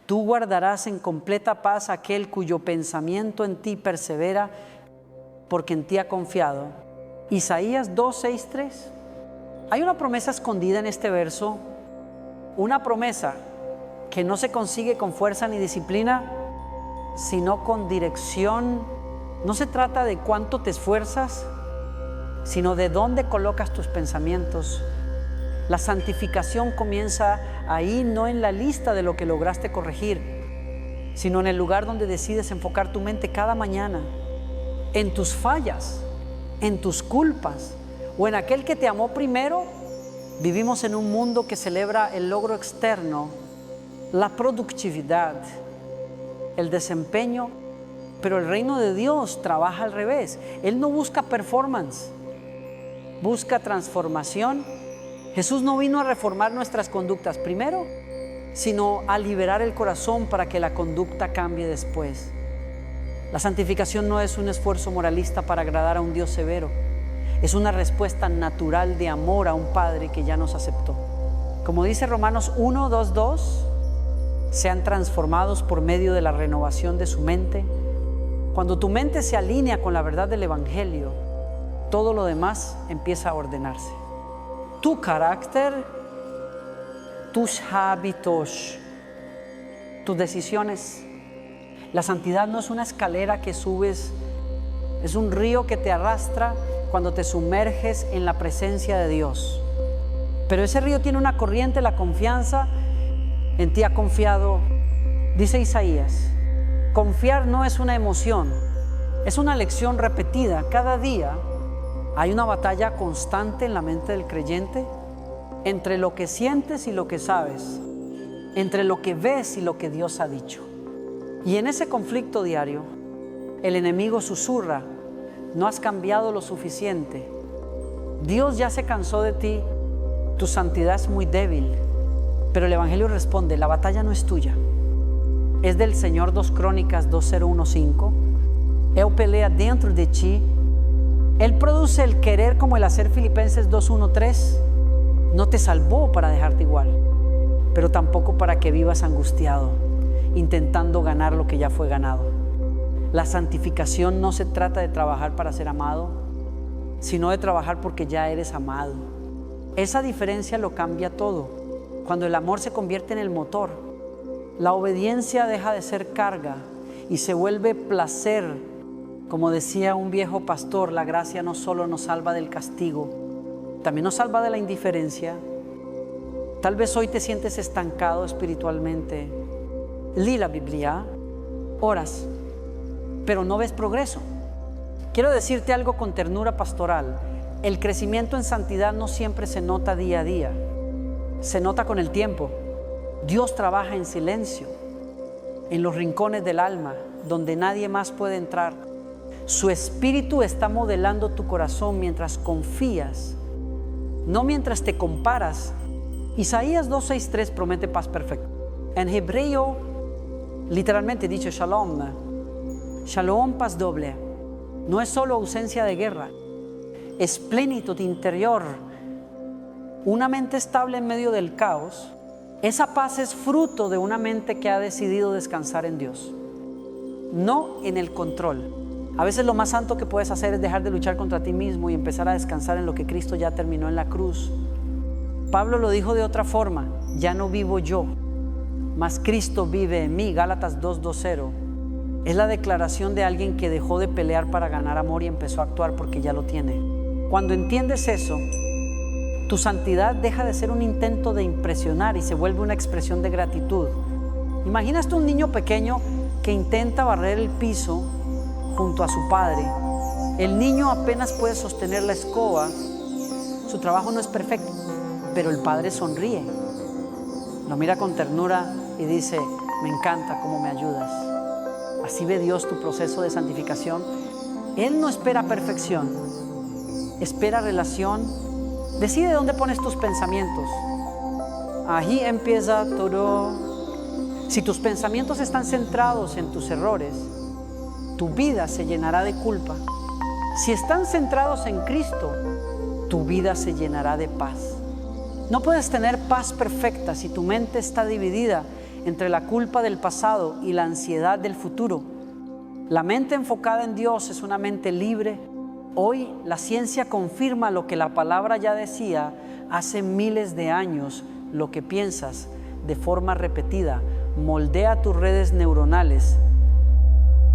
Tú guardarás en completa paz aquel cuyo pensamiento en ti persevera, porque en ti ha confiado. Isaías 2, 6, 3. Hay una promesa escondida en este verso, una promesa que no se consigue con fuerza ni disciplina, sino con dirección. No se trata de cuánto te esfuerzas, sino de dónde colocas tus pensamientos. La santificación comienza ahí, no en la lista de lo que lograste corregir, sino en el lugar donde decides enfocar tu mente cada mañana, en tus fallas, en tus culpas o en aquel que te amó primero. Vivimos en un mundo que celebra el logro externo, la productividad, el desempeño, pero el reino de Dios trabaja al revés. Él no busca performance, busca transformación. Jesús no vino a reformar nuestras conductas primero, sino a liberar el corazón para que la conducta cambie después. La santificación no es un esfuerzo moralista para agradar a un Dios severo. Es una respuesta natural de amor a un Padre que ya nos aceptó. Como dice Romanos 1, 2, 2, sean transformados por medio de la renovación de su mente. Cuando tu mente se alinea con la verdad del Evangelio, todo lo demás empieza a ordenarse. Tu carácter, tus hábitos, tus decisiones. La santidad no es una escalera que subes, es un río que te arrastra cuando te sumerges en la presencia de Dios. Pero ese río tiene una corriente, la confianza. En ti ha confiado, dice Isaías. Confiar no es una emoción, es una lección repetida. Cada día hay una batalla constante en la mente del creyente entre lo que sientes y lo que sabes, entre lo que ves y lo que Dios ha dicho. Y en ese conflicto diario, el enemigo susurra: no has cambiado lo suficiente, Dios ya se cansó de ti, tu santidad es muy débil. Pero el Evangelio responde: la batalla no es tuya, es del Señor. 2 Crónicas 2:015. Él pelea dentro de ti. Él produce el querer como el hacer. Filipenses 2:1-3. No te salvó para dejarte igual, pero tampoco para que vivas angustiado, intentando ganar lo que ya fue ganado. La santificación no se trata de trabajar para ser amado, sino de trabajar porque ya eres amado. Esa diferencia lo cambia todo. Cuando el amor se convierte en el motor, la obediencia deja de ser carga y se vuelve placer. Como decía un viejo pastor, la gracia no solo nos salva del castigo, también nos salva de la indiferencia. Tal vez hoy te sientes estancado espiritualmente. Lee la Biblia, oras, pero no ves progreso. Quiero decirte algo con ternura pastoral. El crecimiento en santidad no siempre se nota día a día. Se nota con el tiempo. Dios trabaja en silencio, en los rincones del alma, donde nadie más puede entrar. Su espíritu está modelando tu corazón mientras confías, no mientras te comparas. Isaías 2:6-3 promete paz perfecta. En hebreo, literalmente dice shalom. Shalom, paz doble. No es solo ausencia de guerra, es plenitud interior. Una mente estable en medio del caos. Esa paz es fruto de una mente que ha decidido descansar en Dios, no en el control. A veces lo más santo que puedes hacer es dejar de luchar contra ti mismo y empezar a descansar en lo que Cristo ya terminó en la cruz. Pablo lo dijo de otra forma: ya no vivo yo, mas Cristo vive en mí. Gálatas 2:20. Es la declaración de alguien que dejó de pelear para ganar amor y empezó a actuar porque ya lo tiene. Cuando entiendes eso, tu santidad deja de ser un intento de impresionar y se vuelve una expresión de gratitud. Imagínate un niño pequeño que intenta barrer el piso junto a su padre. El niño apenas puede sostener la escoba. Su trabajo no es perfecto, pero el padre sonríe, lo mira con ternura y dice: me encanta cómo me ayudas. Así ve Dios tu proceso de santificación. Él no espera perfección, espera relación. Decide dónde pones tus pensamientos. Ahí empieza todo. Si tus pensamientos están centrados en tus errores, tu vida se llenará de culpa. Si están centrados en Cristo, tu vida se llenará de paz. No puedes tener paz perfecta si tu mente está dividida entre la culpa del pasado y la ansiedad del futuro. La mente enfocada en Dios es una mente libre. Hoy la ciencia confirma lo que la palabra ya decía hace miles de años: lo que piensas de forma repetida moldea tus redes neuronales,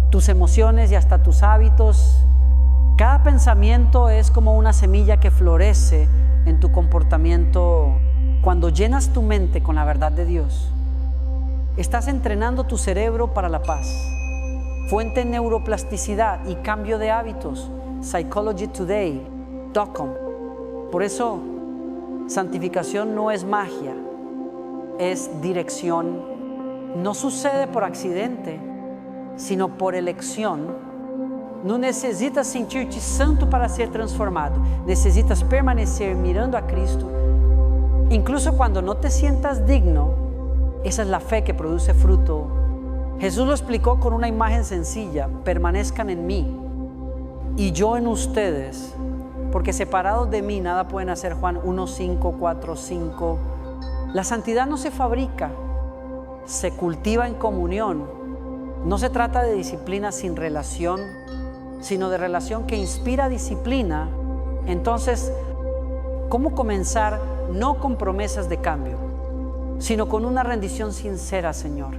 tus emociones y hasta tus hábitos. Cada pensamiento es como una semilla que florece en tu comportamiento. Cuando llenas tu mente con la verdad de Dios, estás entrenando tu cerebro para la paz. Fuente en neuroplasticidad y cambio de hábitos, psychologytoday.com. Por eso, santificación no es magia, es dirección. No sucede por accidente, sino por elección. No necesitas sentir-te santo para ser transformado. Necesitas permanecer mirando a Cristo. Incluso cuando no te sientas digno, esa es la fe que produce fruto. Jesús lo explicó con una imagen sencilla: permanezcan en mí y yo en ustedes, porque separados de mí nada pueden hacer. Juan 1, 5, 4, 5. La santidad no se fabrica, se cultiva en comunión. No se trata de disciplina sin relación, sino de relación que inspira disciplina. Entonces, ¿cómo comenzar? No con promesas de cambio, sino con una rendición sincera. Señor,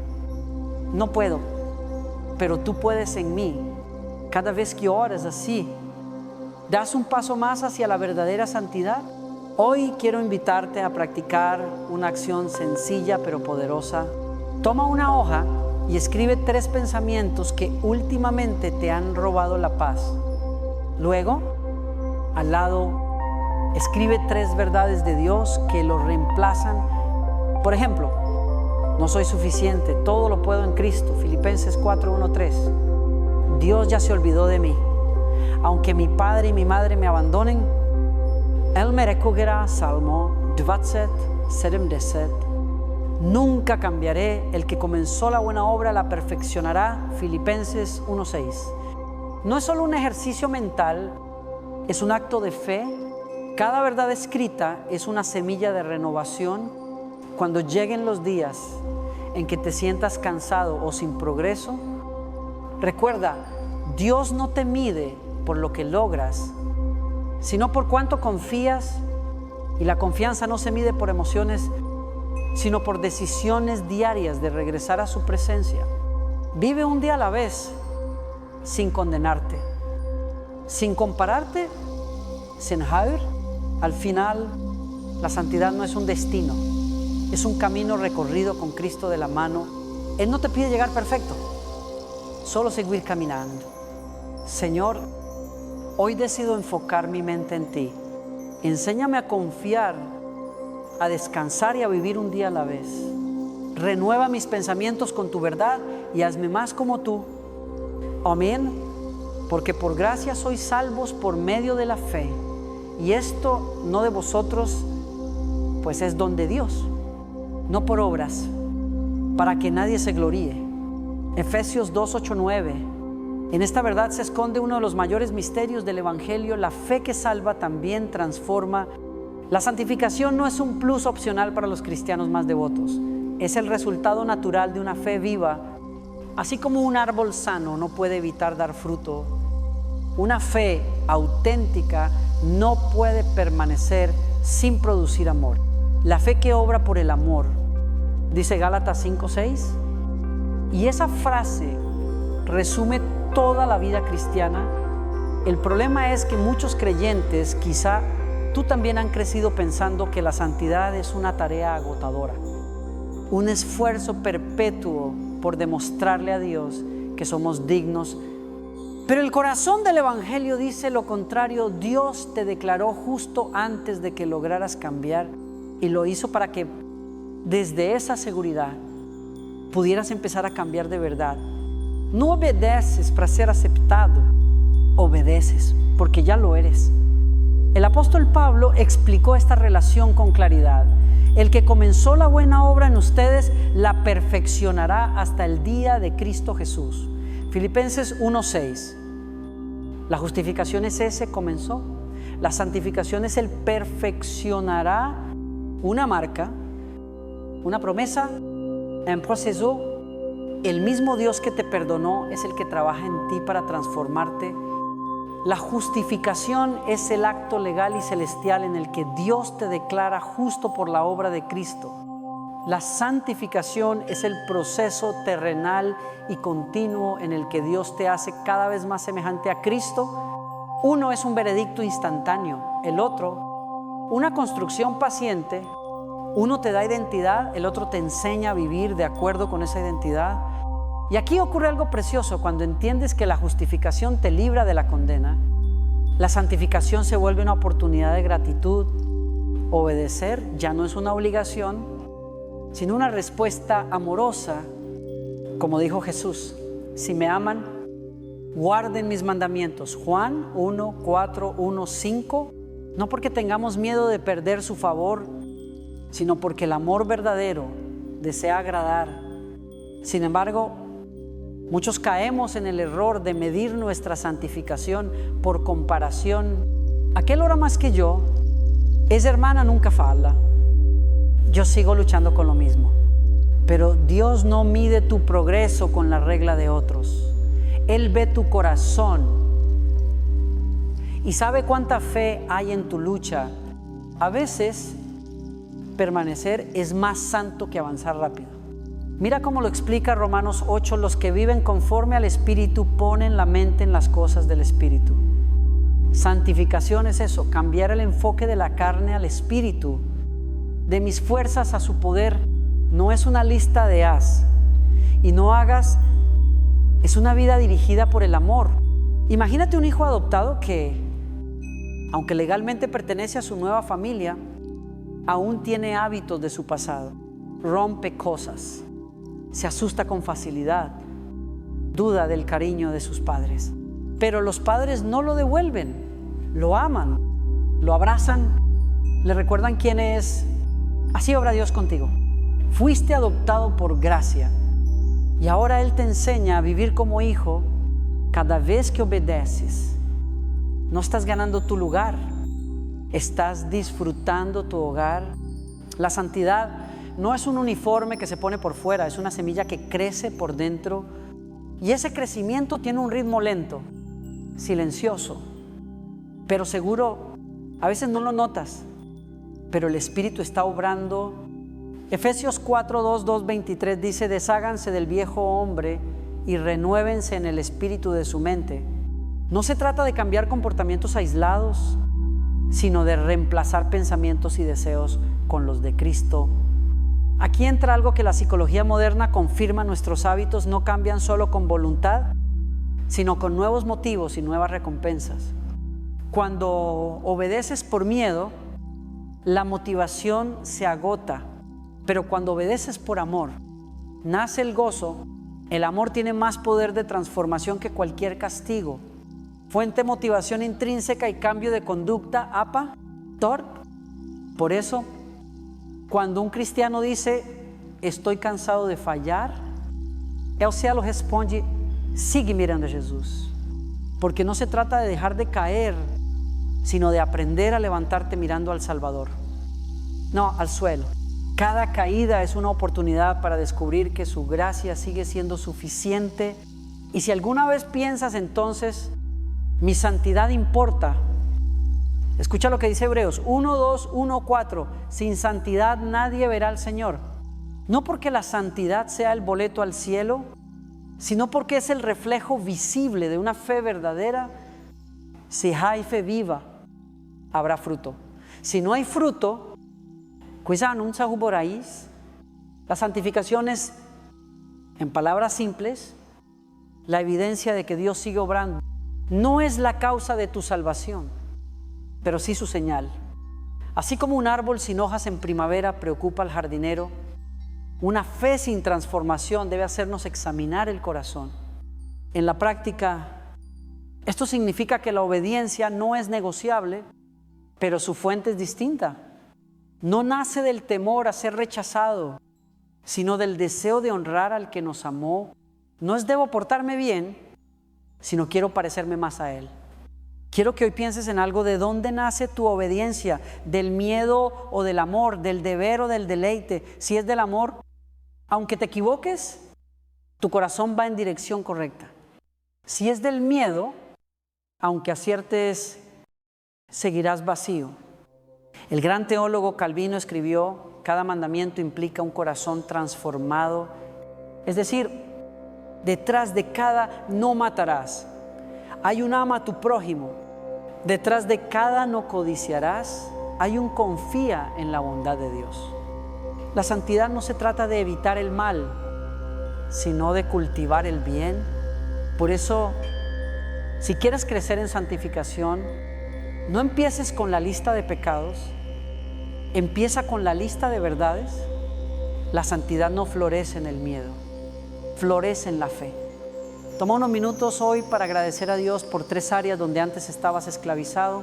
no puedo, pero tú puedes en mí. Cada vez que oras así, das un paso más hacia la verdadera santidad. Hoy quiero invitarte a practicar una acción sencilla pero poderosa. Toma una hoja y escribe 3 pensamientos que últimamente te han robado la paz. Luego, al lado, escribe 3 verdades de Dios que lo reemplazan. Por ejemplo, no soy suficiente, todo lo puedo en Cristo. Filipenses 4, 1, 3. Dios ya se olvidó de mí. Aunque mi padre y mi madre me abandonen, Él me recogerá. Salmo 27, 70. Nunca cambiaré. El que comenzó la buena obra la perfeccionará. Filipenses 1, 6. No es solo un ejercicio mental, es un acto de fe. Cada verdad escrita es una semilla de renovación. Cuando lleguen los días en que te sientas cansado o sin progreso, recuerda, Dios no te mide por lo que logras, sino por cuánto confías. Y la confianza no se mide por emociones, sino por decisiones diarias de regresar a su presencia. Vive un día a la vez, sin condenarte, sin compararte, sin huir. Al final, la santidad no es un destino, es un camino recorrido con Cristo de la mano. Él no te pide llegar perfecto, solo seguir caminando. Señor, hoy decido enfocar mi mente en ti. Enséñame a confiar, a descansar y a vivir un día a la vez. Renueva mis pensamientos con tu verdad y hazme más como tú. Amén. Porque por gracia sois salvos por medio de la fe. Y esto no de vosotros, pues es don de Dios, no por obras, para que nadie se gloríe. Efesios 2, 8, 9. En esta verdad se esconde uno de los mayores misterios del Evangelio. La fe que salva también transforma. La santificación no es un plus opcional para los cristianos más devotos. Es el resultado natural de una fe viva. Así como un árbol sano no puede evitar dar fruto, una fe auténtica no puede permanecer sin producir amor. La fe que obra por el amor, dice Gálatas 5:6. Y esa frase resume toda la vida cristiana. El problema es que muchos creyentes, quizá tú también, han crecido pensando que la santidad es una tarea agotadora, un esfuerzo perpetuo por demostrarle a Dios que somos dignos. Pero el corazón del Evangelio dice lo contrario. Dios te declaró justo antes de que lograras cambiar, y lo hizo para que desde esa seguridad pudieras empezar a cambiar de verdad. No obedeces para ser aceptado, obedeces porque ya lo eres. El apóstol Pablo explicó esta relación con claridad. El que comenzó la buena obra en ustedes la perfeccionará hasta el día de Cristo Jesús. Filipenses 1:6. La justificación es ese comenzó. La santificación es el perfeccionará, una marca, una promesa un proceso. El mismo Dios que te perdonó es el que trabaja en ti para transformarte. La justificación es el acto legal y celestial en el que Dios te declara justo por la obra de Cristo. La santificación es el proceso terrenal y continuo en el que Dios te hace cada vez más semejante a Cristo. Uno es un veredicto instantáneo, el otro, una construcción paciente. Uno te da identidad, el otro te enseña a vivir de acuerdo con esa identidad. Y aquí ocurre algo precioso. Cuando entiendes que la justificación te libra de la condena, la santificación se vuelve una oportunidad de gratitud. Obedecer ya no es una obligación, sino una respuesta amorosa, como dijo Jesús: si me aman, guarden mis mandamientos. Juan 1, 4, 1, 5. No porque tengamos miedo de perder su favor, sino porque el amor verdadero desea agradar. Sin embargo, muchos caemos en el error de medir nuestra santificación por comparación. Aquel ora más que yo, esa hermana nunca falla. Yo sigo luchando con lo mismo. Pero Dios no mide tu progreso con la regla de otros. Él ve tu corazón y sabe cuánta fe hay en tu lucha. A veces permanecer es más santo que avanzar rápido. Mira cómo lo explica Romanos 8: los que viven conforme al Espíritu ponen la mente en las cosas del Espíritu. Santificación es eso, cambiar el enfoque de la carne al Espíritu, de mis fuerzas a su poder. No es una lista de haz y no hagas, es una vida dirigida por el amor. Imagínate un hijo adoptado que, aunque legalmente pertenece a su nueva familia, aún tiene hábitos de su pasado, rompe cosas, se asusta con facilidad, duda del cariño de sus padres. Pero los padres no lo devuelven, lo aman, lo abrazan, le recuerdan quién es. Así obra Dios contigo. Fuiste adoptado por gracia y ahora Él te enseña a vivir como hijo cada vez que obedeces. No estás ganando tu lugar, estás disfrutando tu hogar. La santidad no es un uniforme que se pone por fuera, es una semilla que crece por dentro. Y ese crecimiento tiene un ritmo lento, silencioso, pero seguro. A veces no lo notas, pero el Espíritu está obrando. Efesios 4, 2, 2, 23 dice: desháganse del viejo hombre y renuévense en el espíritu de su mente. No se trata de cambiar comportamientos aislados, sino de reemplazar pensamientos y deseos con los de Cristo. Aquí entra algo que la psicología moderna confirma: nuestros hábitos no cambian solo con voluntad, sino con nuevos motivos y nuevas recompensas. Cuando obedeces por miedo, la motivación se agota, pero cuando obedeces por amor, nace el gozo. El amor tiene más poder de transformación que cualquier castigo. Fuente de motivación intrínseca y cambio de conducta, APA, TORC. Por eso, cuando un cristiano dice: estoy cansado de fallar, el cielo responde: sigue mirando a Jesús. Porque no se trata de dejar de caer, sino de aprender a levantarte mirando al Salvador, no al suelo. Cada caída es una oportunidad para descubrir que su gracia sigue siendo suficiente. Y si alguna vez piensas entonces: mi santidad importa, escucha lo que dice Hebreos 1, 2, 1, 4. Sin santidad nadie verá al Señor. No porque la santidad sea el boleto al cielo, sino porque es el reflejo visible de una fe verdadera. Si hay fe viva, habrá fruto. Si no hay fruto, la santificación es, en palabras simples, la evidencia de que Dios sigue obrando. No es la causa de tu salvación, pero sí su señal. Así como un árbol sin hojas en primavera preocupa al jardinero, una fe sin transformación debe hacernos examinar el corazón. En la práctica, esto significa que la obediencia no es negociable, pero su fuente es distinta. No nace del temor a ser rechazado, sino del deseo de honrar al que nos amó. No es debo portarme bien, sino quiero parecerme más a Él. Quiero que hoy pienses en algo. ¿De dónde nace tu obediencia? ¿Del miedo o del amor? ¿Del deber o del deleite? Si es del amor, Aunque te equivoques, tu corazón va en dirección correcta. Si es del miedo, aunque aciertes, seguirás vacío. El gran teólogo Calvino escribió: cada mandamiento implica un corazón transformado. Es decir, detrás de cada no matarás hay un ama a tu prójimo. Detrás de cada no codiciarás hay un confía en la bondad de Dios. La santidad no se trata de evitar el mal, sino de cultivar el bien. Por eso, si quieres crecer en santificación, no empieces con la lista de pecados, empieza con la lista de verdades. La santidad no florece en el miedo, florece en la fe. Toma unos minutos hoy para agradecer a Dios por 3 áreas donde antes estabas esclavizado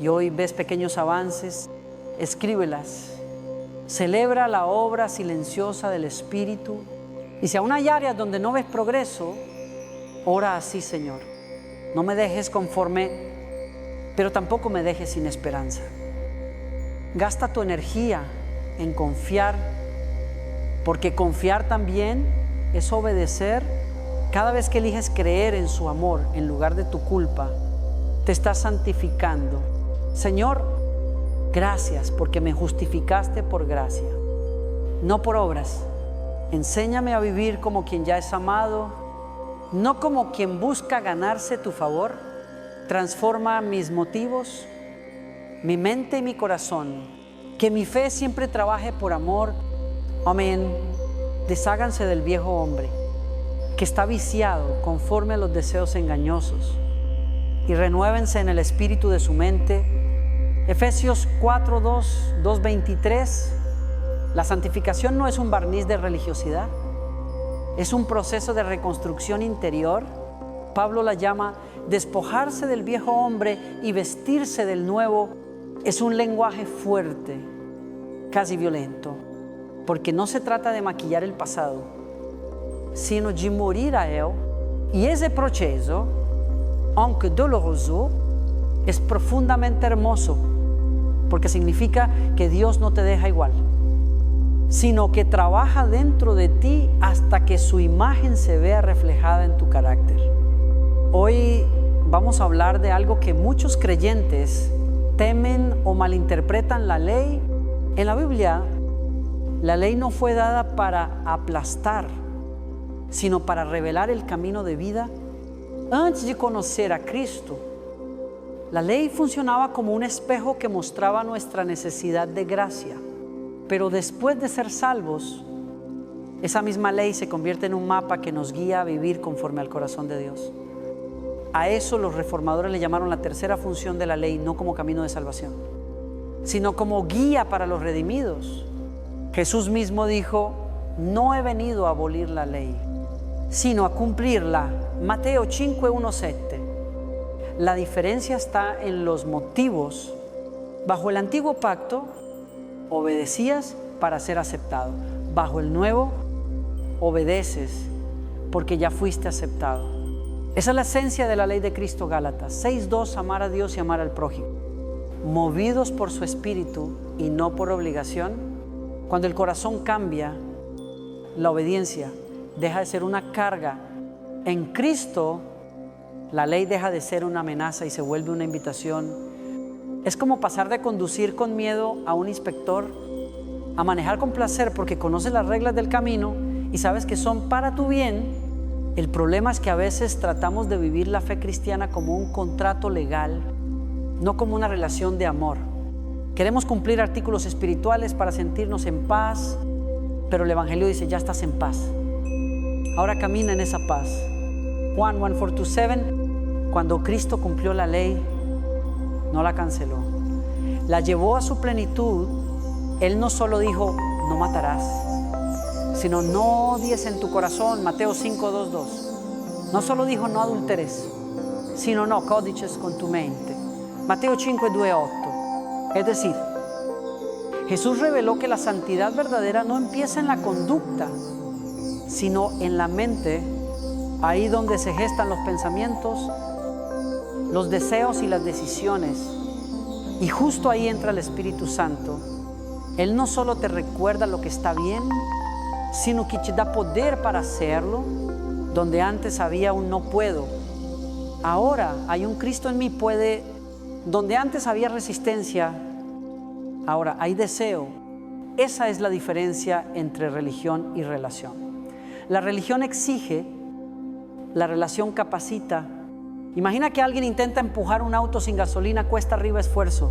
y hoy ves pequeños avances. Escríbelas. Celebra la obra silenciosa del Espíritu. Y si aún hay áreas donde no ves progreso, ora así: Señor, no me dejes conforme, pero tampoco me dejes sin esperanza. Gasta tu energía en confiar, porque confiar también es obedecer. Cada vez que eliges creer en su amor en lugar de tu culpa, te estás santificando. Señor, gracias porque me justificaste por gracia, no por obras. Enséñame a vivir como quien ya es amado, no como quien busca ganarse tu favor. Transforma mis motivos, mi mente y mi corazón. Que mi fe siempre trabaje por amor. Amén. Desháganse del viejo hombre que está viciado conforme a los deseos engañosos y renuévense en el espíritu de su mente. Efesios 4:2, 2:23. La santificación no es un barniz de religiosidad, es un proceso de reconstrucción interior. Pablo la llama despojarse del viejo hombre y vestirse del nuevo. Es un lenguaje fuerte, casi violento, porque no se trata de maquillar el pasado, sino de morir a él. Y ese proceso, aunque doloroso, es profundamente hermoso, porque significa que Dios no te deja igual, sino que trabaja dentro de ti hasta que su imagen se vea reflejada en tu carácter. Hoy vamos a hablar de algo que muchos creyentes temen o malinterpretan: la ley. En la Biblia, la ley no fue dada para aplastar, sino para revelar el camino de vida. Antes de conocer a Cristo, la ley funcionaba como un espejo que mostraba nuestra necesidad de gracia. Pero después de ser salvos, esa misma ley se convierte en un mapa que nos guía a vivir conforme al corazón de Dios. A eso los reformadores le llamaron la tercera función de la ley, no como camino de salvación, sino como guía para los redimidos. Jesús mismo dijo: no he venido a abolir la ley, sino a cumplirla. Mateo 5:1-7. La diferencia está en los motivos. Bajo el antiguo pacto, obedecías para ser aceptado. Bajo el nuevo, obedeces porque ya fuiste aceptado. Esa es la esencia de la ley de Cristo. Gálatas 6:2, amar a Dios y amar al prójimo, movidos por su espíritu y no por obligación. Cuando el corazón cambia, la obediencia deja de ser una carga. En Cristo, la ley deja de ser una amenaza y se vuelve una invitación. Es como pasar de conducir con miedo a un inspector a manejar con placer, porque conoces las reglas del camino y sabes que son para tu bien. El problema es que a veces tratamos de vivir la fe cristiana como un contrato legal, no como una relación de amor. Queremos cumplir artículos espirituales para sentirnos en paz, pero el Evangelio dice: ya estás en paz. Ahora camina en esa paz. Juan 1:4-7, cuando Cristo cumplió la ley, no la canceló, la llevó a su plenitud. Él no solo dijo: no matarás, sino no odies en tu corazón. Mateo 5:2-2. No solo dijo: no adulteres, sino no codices con tu mente. Mateo 5:2-8. Es decir, Jesús reveló que la santidad verdadera no empieza en la conducta, sino en la mente, ahí donde se gestan los pensamientos, los deseos y las decisiones. Y justo ahí entra el Espíritu Santo. Él no solo te recuerda lo que está bien, sino que te da poder para hacerlo. Donde antes había un no puedo, ahora hay un Cristo en mí puede. Donde antes había resistencia, ahora hay deseo. Esa es la diferencia entre religión y relación. La religión exige, la relación capacita. Imagina que alguien intenta empujar un auto sin gasolina, cuesta arriba esfuerzo,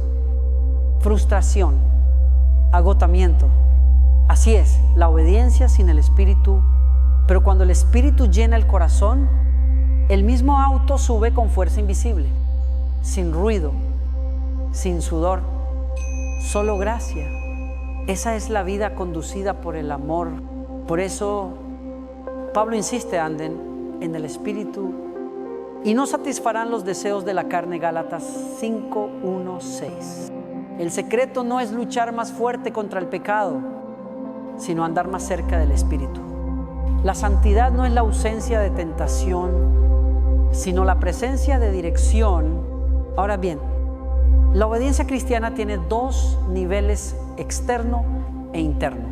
frustración, agotamiento. Así es, la obediencia sin el Espíritu. Pero cuando el Espíritu llena el corazón, el mismo auto sube con fuerza invisible, sin ruido, sin sudor, solo gracia. Esa es la vida conducida por el amor. Por eso Pablo insiste: anden en el Espíritu y no satisfarán los deseos de la carne. Gálatas 5:1-6. El secreto no es luchar más fuerte contra el pecado, sino andar más cerca del Espíritu. La santidad no es la ausencia de tentación, sino la presencia de dirección. Ahora bien, la obediencia cristiana tiene dos niveles: externo e interno.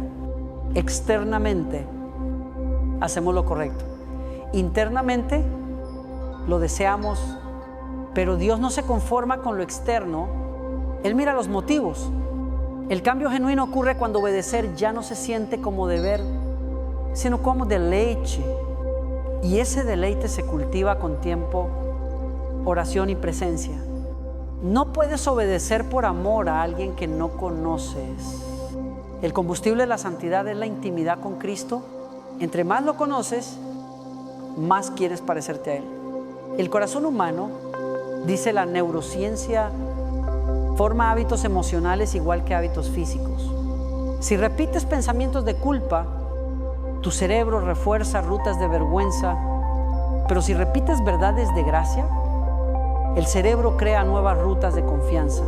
Externamente hacemos lo correcto. Internamente lo deseamos, pero Dios no se conforma con lo externo. Él mira los motivos. El cambio genuino ocurre cuando obedecer ya no se siente como deber, sino como deleite. Y ese deleite se cultiva con tiempo, oración y presencia. No puedes obedecer por amor a alguien que no conoces. El combustible de la santidad es la intimidad con Cristo. Entre más lo conoces, más quieres parecerte a Él. El corazón humano, dice la neurociencia, forma hábitos emocionales igual que hábitos físicos. Si repites pensamientos de culpa, tu cerebro refuerza rutas de vergüenza. Pero si repites verdades de gracia, el cerebro crea nuevas rutas de confianza.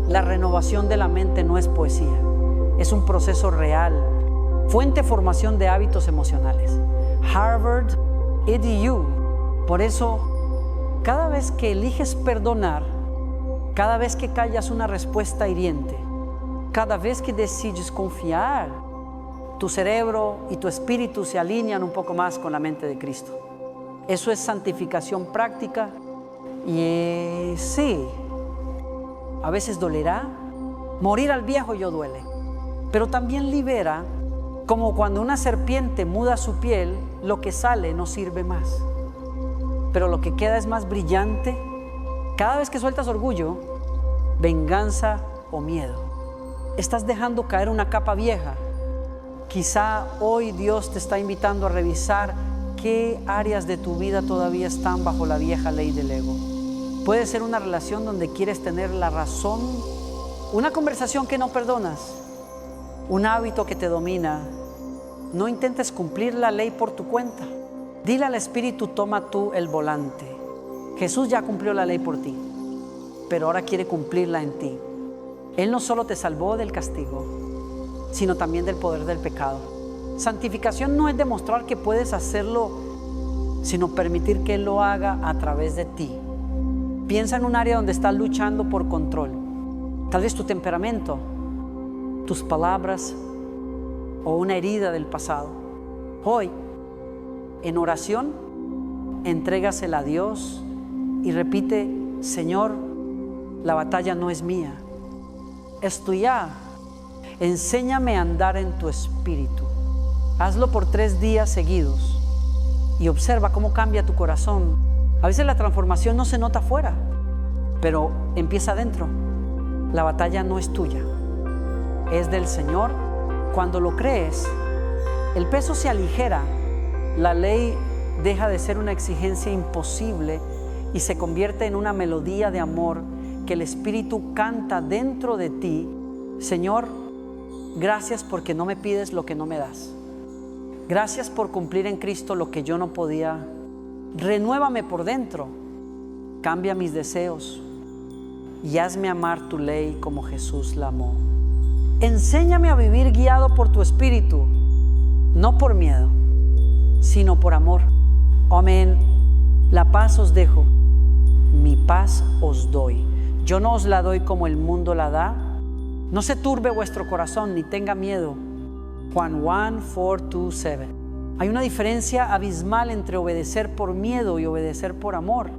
La renovación de la mente no es poesía, es un proceso real, fuente de formación de hábitos emocionales. Harvard EDU. Por eso, cada vez que eliges perdonar, cada vez que callas una respuesta hiriente, cada vez que decides confiar, tu cerebro y tu espíritu se alinean un poco más con la mente de Cristo. Eso es santificación práctica. Y sí, a veces dolerá. Morir al viejo yo duele, pero también libera. Como cuando una serpiente muda su piel, lo que sale no sirve más, pero lo que queda es más brillante. Cada vez que sueltas orgullo, venganza o miedo, estás dejando caer una capa vieja. Quizá hoy Dios te está invitando a revisar qué áreas de tu vida todavía están bajo la vieja ley del ego. Puede ser una relación donde quieres tener la razón, una conversación que no perdonas, un hábito que te domina. No intentes cumplir la ley por tu cuenta. Dile al Espíritu: toma tú el volante. Jesús ya cumplió la ley por ti, pero ahora quiere cumplirla en ti. Él no solo te salvó del castigo, sino también del poder del pecado. Santificación no es demostrar que puedes hacerlo, sino permitir que Él lo haga a través de ti. Piensa en un área donde estás luchando por control. Tal vez tu temperamento, tus palabras o una herida del pasado. Hoy, en oración, entrégasela a Dios y repite: Señor, la batalla no es mía, es tuya. Enséñame a andar en tu espíritu. Hazlo por 3 días seguidos y observa cómo cambia tu corazón. A veces la transformación no se nota afuera, pero empieza adentro. La batalla no es tuya, es del Señor. Cuando lo crees, el peso se aligera. La ley deja de ser una exigencia imposible y se convierte en una melodía de amor que el Espíritu canta dentro de ti. Señor, gracias porque no me pides lo que no me das. Gracias por cumplir en Cristo lo que yo no podía. Renuévame por dentro. Cambia mis deseos y hazme amar tu ley como Jesús la amó. Enséñame a vivir guiado por tu Espíritu, no por miedo, sino por amor. Amén. La paz os dejo, mi paz os doy. Yo no os la doy como el mundo la da. No se turbe vuestro corazón ni tenga miedo. Juan 1, 4 to 7. Hay una diferencia abismal entre obedecer por miedo y obedecer por amor.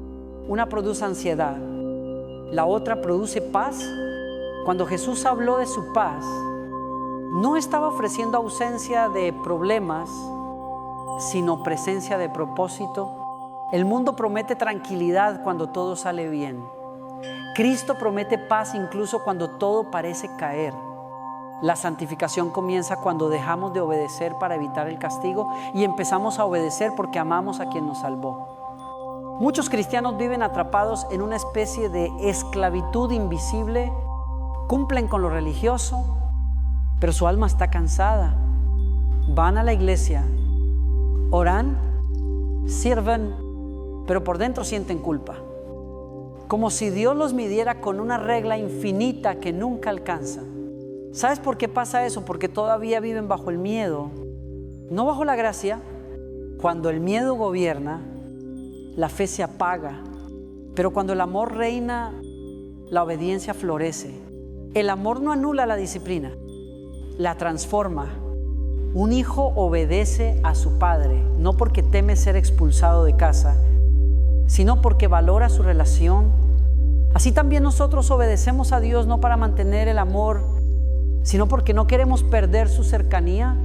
Una produce ansiedad, la otra produce paz. Cuando Jesús habló de su paz, no estaba ofreciendo ausencia de problemas, sino presencia de propósito. El mundo promete tranquilidad cuando todo sale bien. Cristo promete paz incluso cuando todo parece caer. La santificación comienza cuando dejamos de obedecer para evitar el castigo y empezamos a obedecer porque amamos a quien nos salvó. Muchos cristianos viven atrapados en una especie de esclavitud invisible, cumplen con lo religioso, pero su alma está cansada. Van a la iglesia, oran, sirven, pero por dentro sienten culpa. Como si Dios los midiera con una regla infinita que nunca alcanza. ¿Sabes por qué pasa eso? Porque todavía viven bajo el miedo, no bajo la gracia. Cuando el miedo gobierna, la fe se apaga, pero cuando el amor reina, la obediencia florece. El amor no anula la disciplina, la transforma. Un hijo obedece a su padre, no porque teme ser expulsado de casa, sino porque valora su relación. Así también nosotros obedecemos a Dios no para mantener el amor, sino porque no queremos perder su cercanía.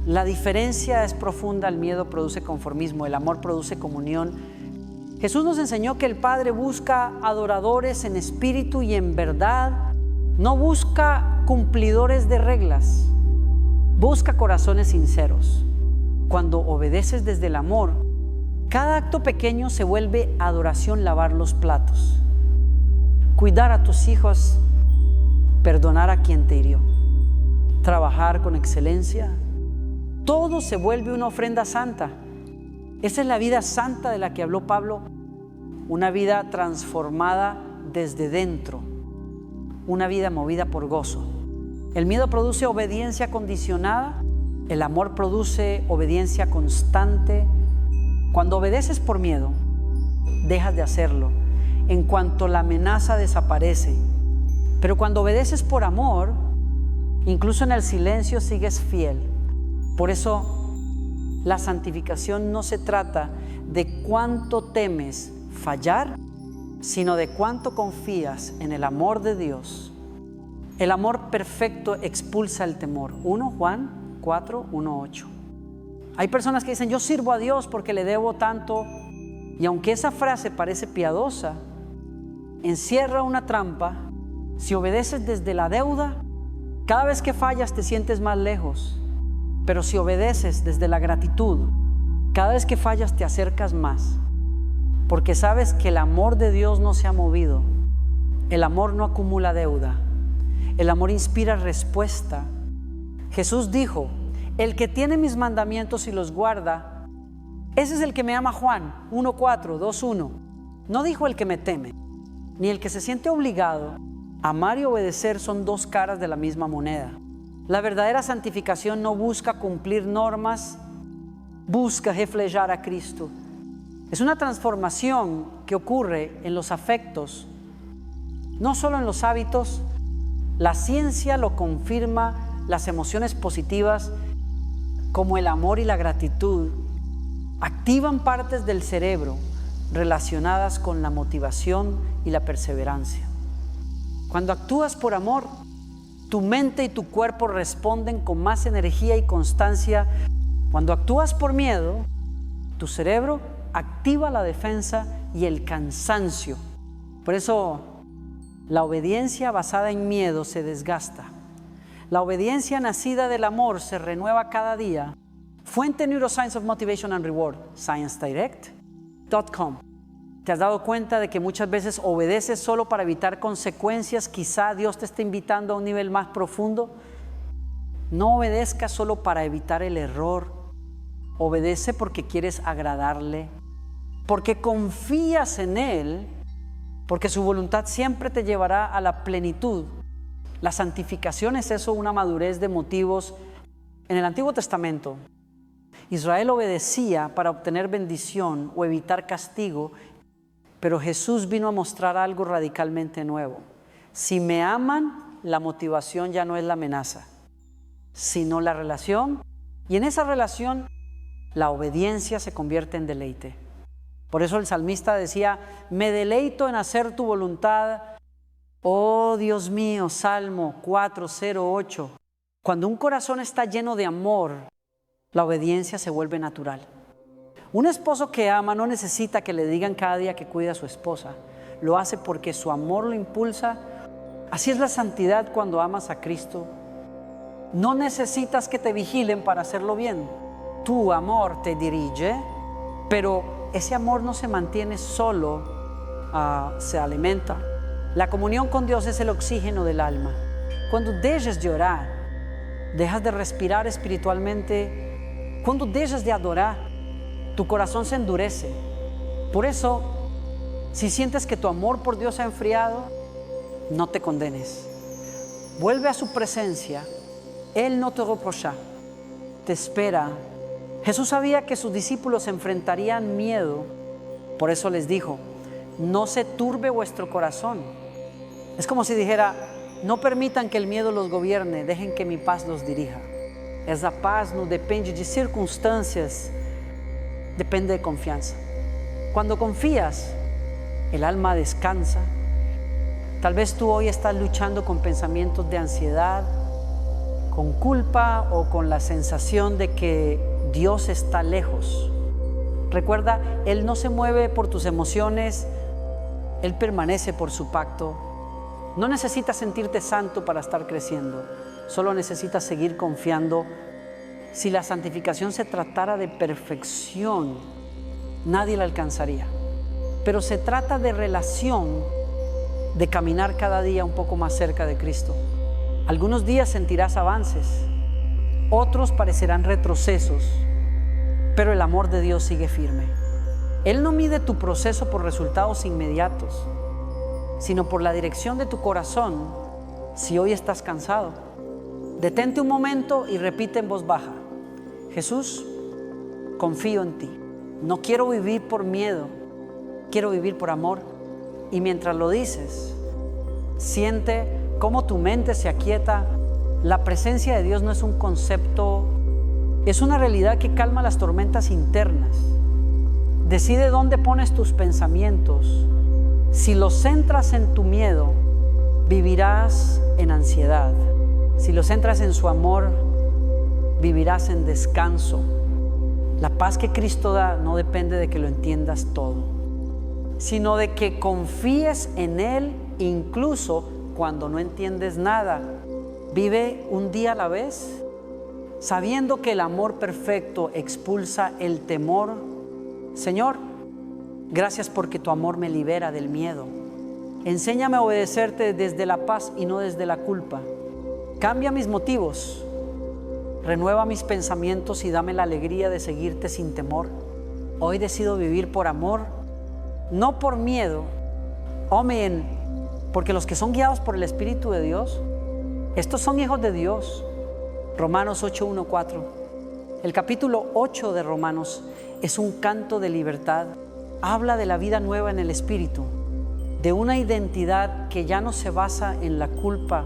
La diferencia es profunda. El miedo produce conformismo, el amor produce comunión. Jesús nos enseñó que el Padre busca adoradores en espíritu y en verdad. No busca cumplidores de reglas, busca corazones sinceros. Cuando obedeces desde el amor, cada acto pequeño se vuelve adoración. Lavar los platos, cuidar a tus hijos, perdonar a quien te hirió, trabajar con excelencia, todo se vuelve una ofrenda santa. Esa es la vida santa de la que habló Pablo, una vida transformada desde dentro, una vida movida por gozo. El miedo produce obediencia condicionada, el amor produce obediencia constante. Cuando obedeces por miedo, dejas de hacerlo en cuanto la amenaza desaparece. Pero cuando obedeces por amor, incluso en el silencio sigues fiel. Por eso, la santificación no se trata de cuánto temes fallar, sino de cuánto confías en el amor de Dios. El amor perfecto expulsa el temor. 1 Juan 4, 1, 8. Hay personas que dicen, yo sirvo a Dios porque le debo tanto. Y aunque esa frase parece piadosa, encierra una trampa. Si obedeces desde la deuda, cada vez que fallas te sientes más lejos. Pero si obedeces desde la gratitud, cada vez que fallas te acercas más. Porque sabes que el amor de Dios no se ha movido. El amor no acumula deuda. El amor inspira respuesta. Jesús dijo, el que tiene mis mandamientos y los guarda, ese es el que me ama. Juan 1:4, 2:1. No dijo el que me teme, ni el que se siente obligado. Amar y obedecer son dos caras de la misma moneda. La verdadera santificación no busca cumplir normas, busca reflejar a Cristo. Es una transformación que ocurre en los afectos, no solo en los hábitos. La ciencia lo confirma. Las emociones positivas, como el amor y la gratitud, activan partes del cerebro relacionadas con la motivación y la perseverancia. Cuando actúas por amor, tu mente y tu cuerpo responden con más energía y constancia. Cuando actúas por miedo, tu cerebro activa la defensa y el cansancio. Por eso, la obediencia basada en miedo se desgasta. La obediencia nacida del amor se renueva cada día. Fuente Neuroscience of Motivation and Reward, ScienceDirect.com. ¿Te has dado cuenta de que muchas veces obedeces solo para evitar consecuencias? Quizá Dios te esté invitando a un nivel más profundo. No obedezcas solo para evitar el error. Obedece porque quieres agradarle, porque confías en Él, porque su voluntad siempre te llevará a la plenitud. La santificación es eso, una madurez de motivos. En el Antiguo Testamento, Israel obedecía para obtener bendición o evitar castigo, pero Jesús vino a mostrar algo radicalmente nuevo. Si me aman, la motivación ya no es la amenaza. sino la relación. Y en esa relación, la obediencia se convierte en deleite. Por eso el salmista decía, me deleito en hacer tu voluntad. Oh Dios mío, Salmo 4:08. Cuando un corazón está lleno de amor, la obediencia se vuelve natural. Un esposo que ama no necesita que le digan cada día que cuida a su esposa. Lo hace porque su amor lo impulsa. Así es la santidad cuando amas a Cristo. No necesitas que te vigilen para hacerlo bien. Tu amor te dirige, pero ese amor no se mantiene solo, se alimenta. La comunión con Dios es el oxígeno del alma. Cuando dejes de orar, dejas de respirar espiritualmente. Cuando dejas de adorar, tu corazón se endurece. Por eso, si sientes que tu amor por Dios ha enfriado, no te condenes. Vuelve a su presencia. Él no te reprocha, te espera. Jesús sabía que sus discípulos enfrentarían miedo. Por eso les dijo, no se turbe vuestro corazón. Es como si dijera, no permitan que el miedo los gobierne, dejen que mi paz los dirija. Esa paz no depende de circunstancias, depende de confianza. Cuando confías, el alma descansa. Tal vez tú hoy estás luchando con pensamientos de ansiedad, con culpa o con la sensación de que Dios está lejos. Recuerda, Él no se mueve por tus emociones, Él permanece por su pacto. No necesitas sentirte santo para estar creciendo, solo necesitas seguir confiando. Si la santificación se tratara de perfección, nadie la alcanzaría. Pero se trata de relación, de caminar cada día un poco más cerca de Cristo. Algunos días sentirás avances, otros parecerán retrocesos, pero el amor de Dios sigue firme. Él no mide tu proceso por resultados inmediatos, sino por la dirección de tu corazón. Si hoy estás cansado, detente un momento y repite en voz baja, Jesús, confío en ti. No quiero vivir por miedo, quiero vivir por amor. Y mientras lo dices, siente cómo tu mente se aquieta. La presencia de Dios no es un concepto, es una realidad que calma las tormentas internas. Decide dónde pones tus pensamientos. Si los centras en tu miedo, vivirás en ansiedad. Si los centras en su amor, vivirás en descanso. La paz que Cristo da no depende de que lo entiendas todo, sino de que confíes en Él incluso cuando no entiendes nada. Vive un día a la vez, sabiendo que el amor perfecto expulsa el temor. Señor, gracias porque tu amor me libera del miedo. Enséñame a obedecerte desde la paz y no desde la culpa. Cambia mis motivos, renueva mis pensamientos y dame la alegría de seguirte sin temor. Hoy decido vivir por amor, no por miedo. Amén. Porque los que son guiados por el Espíritu de Dios, estos son hijos de Dios. Romanos 8:1-4. El capítulo 8 de Romanos es un canto de libertad. Habla de la vida nueva en el Espíritu, de una identidad que ya no se basa en la culpa,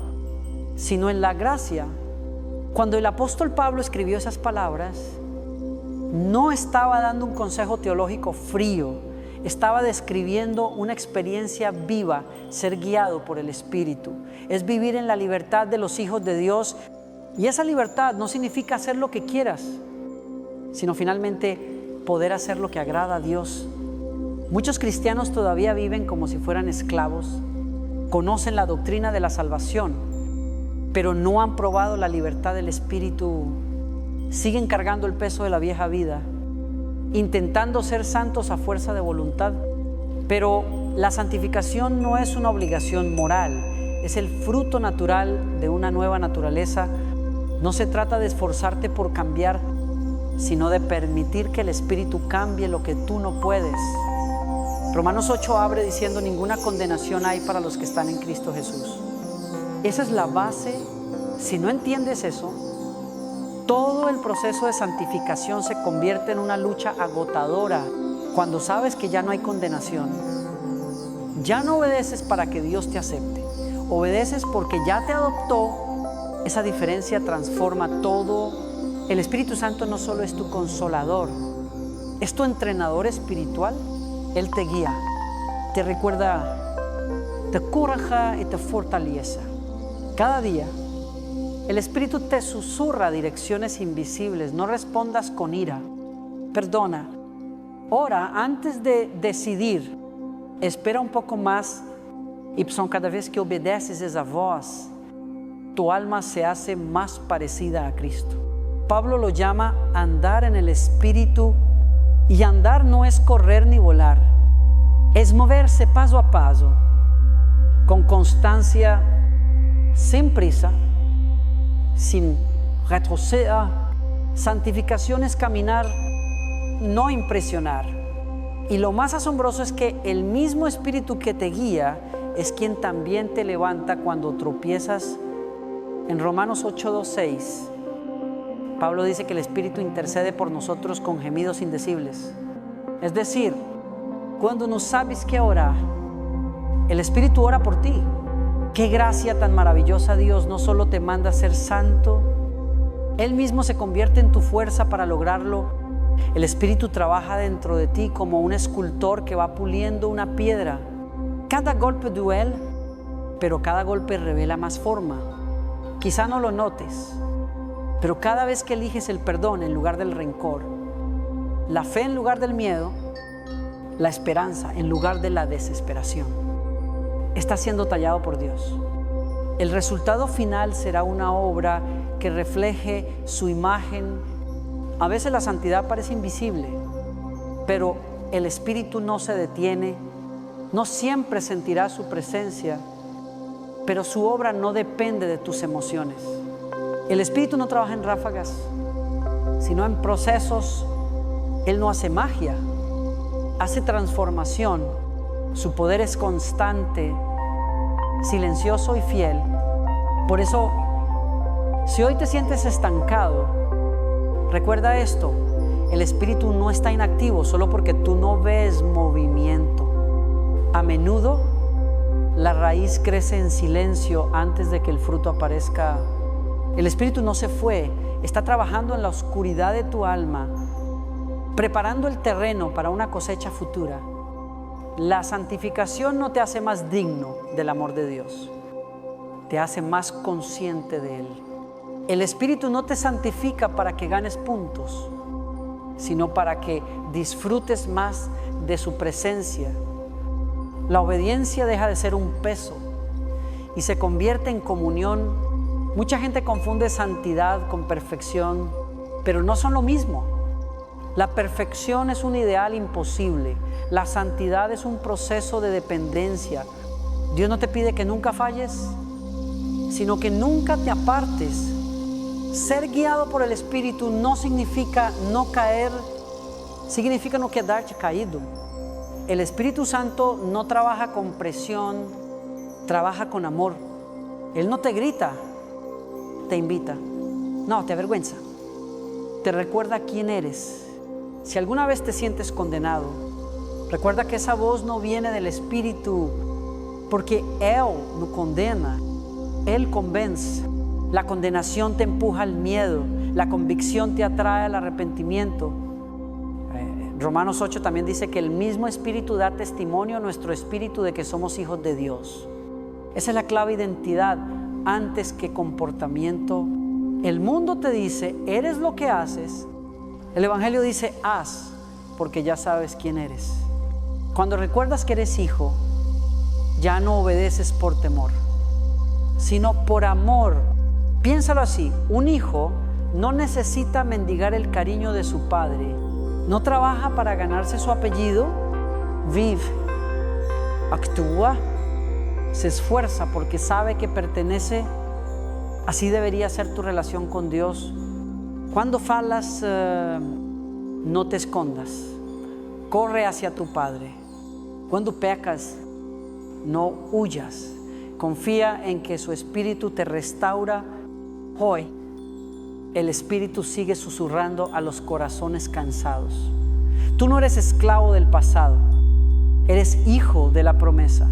sino en la gracia. Cuando el apóstol Pablo escribió esas palabras, no estaba dando un consejo teológico frío, estaba describiendo una experiencia viva, ser guiado por el Espíritu. Es vivir en la libertad de los hijos de Dios. Y esa libertad no significa hacer lo que quieras, sino finalmente poder hacer lo que agrada a Dios. Muchos cristianos todavía viven como si fueran esclavos, conocen la doctrina de la salvación, pero no han probado la libertad del Espíritu. Siguen cargando el peso de la vieja vida, intentando ser santos a fuerza de voluntad. Pero la santificación no es una obligación moral, es el fruto natural de una nueva naturaleza. No se trata de esforzarte por cambiar, sino de permitir que el Espíritu cambie lo que tú no puedes. Romanos 8 abre diciendo: ninguna condenación hay para los que están en Cristo Jesús. Esa es la base. Si no entiendes eso, todo el proceso de santificación se convierte en una lucha agotadora. Cuando sabes que ya no hay condenación, ya no obedeces para que Dios te acepte, obedeces porque ya te adoptó esa diferencia transforma todo. El Espíritu Santo no solo es tu consolador, es tu entrenador espiritual. Él te guía, te recuerda, te encoraja y te fortalece. Cada día el Espíritu te susurra direcciones invisibles. No respondas con ira, perdona, ora antes de decidir, espera un poco más. Y cada vez que obedeces esa voz, tu alma se hace más parecida a Cristo. Pablo lo llama andar en el Espíritu, y andar no es correr ni volar, es moverse paso a paso, con constancia, sin prisa, sin retroceder. Santificación es caminar, no impresionar. Y lo más asombroso es que el mismo Espíritu que te guía es quien también te levanta cuando tropiezas. En Romanos 8:2-6, Pablo dice que el Espíritu intercede por nosotros con gemidos indecibles. Es decir, cuando no sabes qué orar, el Espíritu ora por ti. Qué gracia tan maravillosa. Dios no solo te manda a ser santo, Él mismo se convierte en tu fuerza para lograrlo. El Espíritu trabaja dentro de ti como un escultor que va puliendo una piedra. Cada golpe duele, pero cada golpe revela más forma. Quizá no lo notes, pero cada vez que eliges el perdón en lugar del rencor, la fe en lugar del miedo, la esperanza en lugar de la desesperación, está siendo tallado por Dios. El resultado final será una obra que refleje su imagen. A veces la santidad parece invisible, pero el Espíritu no se detiene. No siempre sentirás su presencia, pero su obra no depende de tus emociones. El Espíritu no trabaja en ráfagas, sino en procesos. Él no hace magia, hace transformación. Su poder es constante, silencioso y fiel. Por eso, si hoy te sientes estancado, recuerda esto: el Espíritu no está inactivo solo porque tú no ves movimiento. A menudo la raíz crece en silencio antes de que el fruto aparezca. El Espíritu no se fue, está trabajando en la oscuridad de tu alma, preparando el terreno para una cosecha futura. La santificación no te hace más digno del amor de Dios, te hace más consciente de Él. El Espíritu no te santifica para que ganes puntos, sino para que disfrutes más de su presencia. La obediencia deja de ser un peso y se convierte en comunión. Mucha gente confunde santidad con perfección, pero no son lo mismo. La perfección es un ideal imposible. La santidad es un proceso de dependencia. Dios no te pide que nunca falles, sino que nunca te apartes. Ser guiado por el Espíritu no significa no caer, significa no quedarte caído. El Espíritu Santo no trabaja con presión, trabaja con amor. Él no te grita, te invita. No, te avergüenza. Te recuerda quién eres. Si alguna vez te sientes condenado, recuerda que esa voz no viene del Espíritu, porque Él no condena, Él convence. La condenación te empuja al miedo, la convicción te atrae al arrepentimiento. Romanos 8 también dice que el mismo Espíritu da testimonio a nuestro espíritu de que somos hijos de Dios. Esa es la clave: identidad antes que comportamiento. El mundo te dice, eres lo que haces. El Evangelio dice, haz, porque ya sabes quién eres. Cuando recuerdas que eres hijo, ya no obedeces por temor, sino por amor. Piénsalo así: un hijo no necesita mendigar el cariño de su padre. No trabaja para ganarse su apellido, vive, actúa, se esfuerza porque sabe que pertenece. Así debería ser tu relación con Dios. Cuando falas, no te escondas, corre hacia tu Padre. Cuando pecas, no huyas, confía en que su Espíritu te restaura. Hoy el Espíritu sigue susurrando a los corazones cansados. Tú no eres esclavo del pasado, eres hijo de la promesa.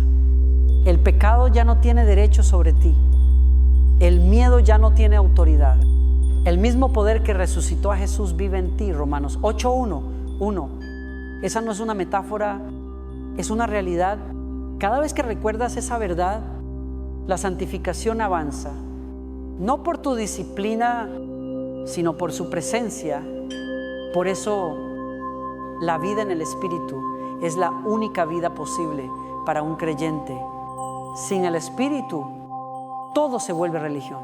El pecado ya no tiene derecho sobre ti. El miedo ya no tiene autoridad. El mismo poder que resucitó a Jesús vive en ti. Romanos 8:1. Esa no es una metáfora, es una realidad. Cada vez que recuerdas esa verdad, la santificación avanza. No por tu disciplina, sino por su presencia. Por eso la vida en el Espíritu es la única vida posible para un creyente. Sin el Espíritu, todo se vuelve religión.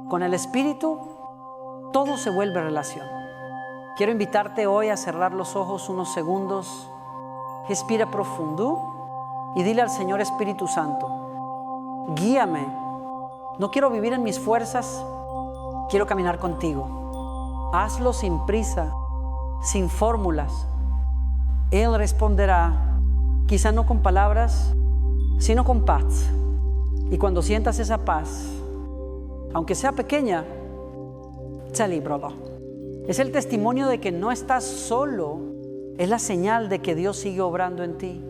Con el Espíritu, todo se vuelve relación. Quiero invitarte hoy a cerrar los ojos unos segundos. Respira profundo y dile al Señor: Espíritu Santo, guíame. No quiero vivir en mis fuerzas, quiero caminar contigo. Hazlo sin prisa, sin fórmulas. Él responderá, quizá no con palabras, sino con paz. Y cuando sientas esa paz, aunque sea pequeña, celebra. Es el testimonio de que no estás solo. Es la señal de que Dios sigue obrando en ti.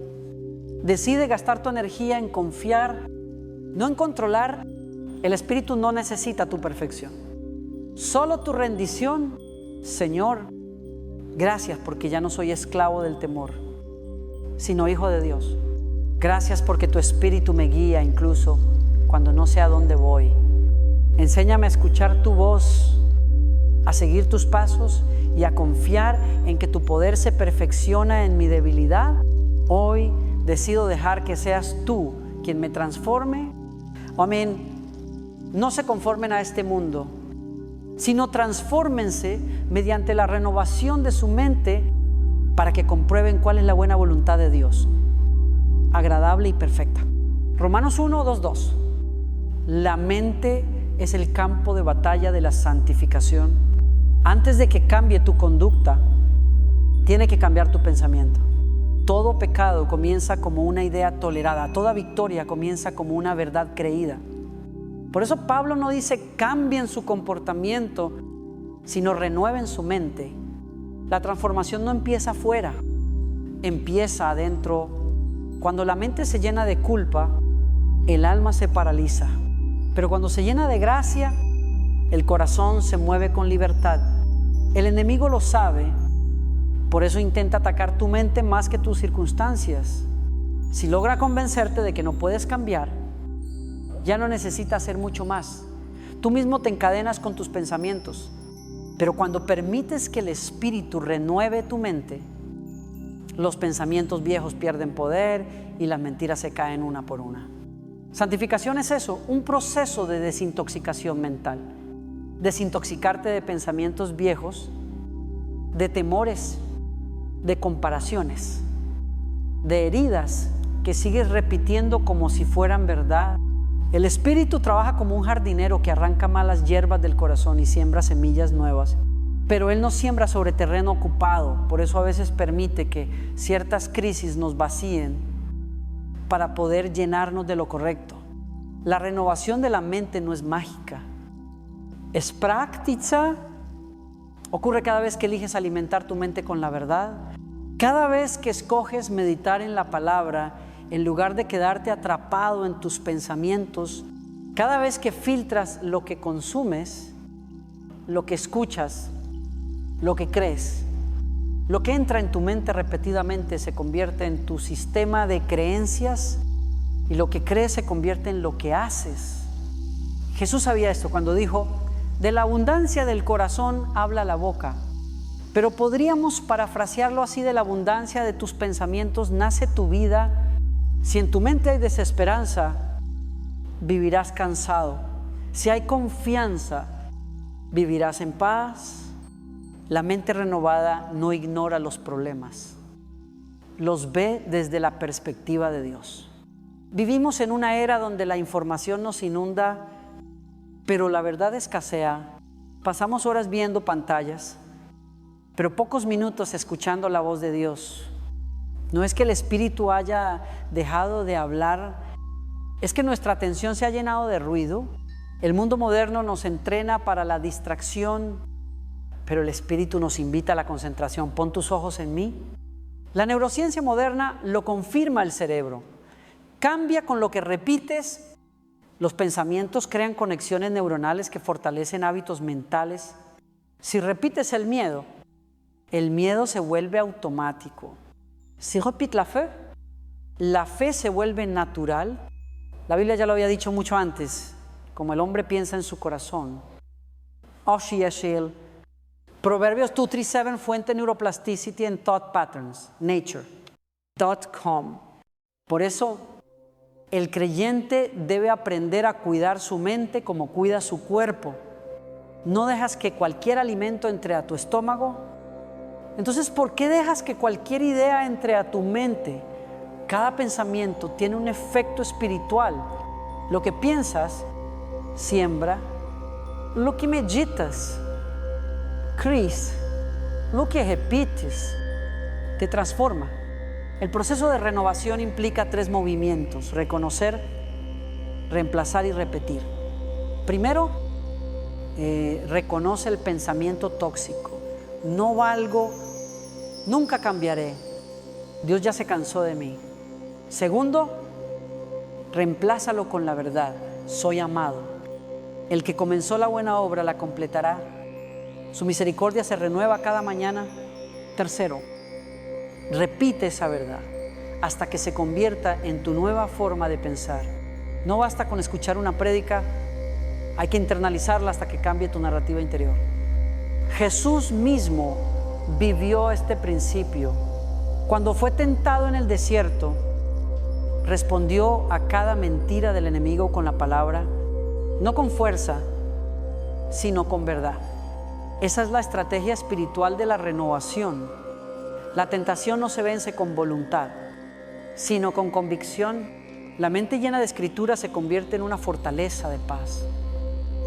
Decide gastar tu energía en confiar, no en controlar. El Espíritu no necesita tu perfección, solo tu rendición. Señor, gracias porque ya no soy esclavo del temor, sino hijo de Dios. Gracias porque tu Espíritu me guía incluso cuando no sé a dónde voy. Enséñame a escuchar tu voz, a seguir tus pasos y a confiar en que tu poder se perfecciona en mi debilidad. Hoy decido dejar que seas tú quien me transforme. Amén. No se conformen a este mundo, sino transfórmense mediante la renovación de su mente para que comprueben cuál es la buena voluntad de Dios, agradable y perfecta. Romanos 1:2. La mente es el campo de batalla de la santificación. Antes de que cambie tu conducta, tiene que cambiar tu pensamiento. Todo pecado comienza como una idea tolerada. Toda victoria comienza como una verdad creída. Por eso Pablo no dice cambien su comportamiento, sino renueven su mente. La transformación no empieza afuera, empieza adentro. Cuando la mente se llena de culpa, el alma se paraliza. Pero cuando se llena de gracia, el corazón se mueve con libertad. El enemigo lo sabe, por eso intenta atacar tu mente más que tus circunstancias. Si logra convencerte de que no puedes cambiar, ya no necesita hacer mucho más. Tú mismo te encadenas con tus pensamientos. Pero cuando permites que el Espíritu renueve tu mente, los pensamientos viejos pierden poder y las mentiras se caen una por una. Santificación es eso, un proceso de desintoxicación mental. Desintoxicarte de pensamientos viejos, de temores, de comparaciones, de heridas que sigues repitiendo como si fueran verdad. El Espíritu trabaja como un jardinero que arranca malas hierbas del corazón y siembra semillas nuevas. Pero Él no siembra sobre terreno ocupado. Por eso a veces permite que ciertas crisis nos vacíen para poder llenarnos de lo correcto. La renovación de la mente no es mágica, es práctica. Ocurre cada vez que eliges alimentar tu mente con la verdad. Cada vez que escoges meditar en la palabra, en lugar de quedarte atrapado en tus pensamientos. Cada vez que filtras lo que consumes, lo que escuchas, lo que crees, lo que entra en tu mente repetidamente se convierte en tu sistema de creencias y lo que crees se convierte en lo que haces. Jesús sabía esto cuando dijo: de la abundancia del corazón habla la boca. Pero podríamos parafrasearlo así: de la abundancia de tus pensamientos nace tu vida. Si en tu mente hay desesperanza, vivirás cansado. Si hay confianza, vivirás en paz. La mente renovada no ignora los problemas, los ve desde la perspectiva de Dios. Vivimos en una era donde la información nos inunda, pero la verdad escasea. Pasamos horas viendo pantallas, pero pocos minutos escuchando la voz de Dios. No es que el Espíritu haya dejado de hablar, es que nuestra atención se ha llenado de ruido. El mundo moderno nos entrena para la distracción, pero el Espíritu nos invita a la concentración. Pon tus ojos en mí. La neurociencia moderna lo confirma el cerebro. Cambia con lo que repites Los pensamientos crean conexiones neuronales que fortalecen hábitos mentales. Si repites el miedo se vuelve automático. Si repites la fe se vuelve natural. La Biblia ya lo había dicho mucho antes, como el hombre piensa en su corazón. Oshi Eshel. Proverbios 2:37, fuente Neuroplasticity and Thought Patterns, nature.com. Por eso, el creyente debe aprender a cuidar su mente como cuida su cuerpo. No dejas que cualquier alimento entre a tu estómago. Entonces, ¿por qué dejas que cualquier idea entre a tu mente? Cada pensamiento tiene un efecto espiritual. Lo que piensas, siembra. Lo que meditas, cresce. Lo que repites, te transforma. El proceso de renovación implica 3 movimientos: reconocer, reemplazar y repetir. Primero, reconoce el pensamiento tóxico. No valgo, nunca cambiaré. Dios ya se cansó de mí. Segundo, reemplázalo con la verdad. Soy amado. El que comenzó la buena obra la completará. Su misericordia se renueva cada mañana. Tercero, repite esa verdad hasta que se convierta en tu nueva forma de pensar. No basta con escuchar una prédica, hay que internalizarla hasta que cambie tu narrativa interior. Jesús mismo vivió este principio. Cuando fue tentado en el desierto, respondió a cada mentira del enemigo con la palabra, no con fuerza, sino con verdad. Esa es la estrategia espiritual de la renovación. La tentación no se vence con voluntad, sino con convicción. La mente llena de escritura se convierte en una fortaleza de paz.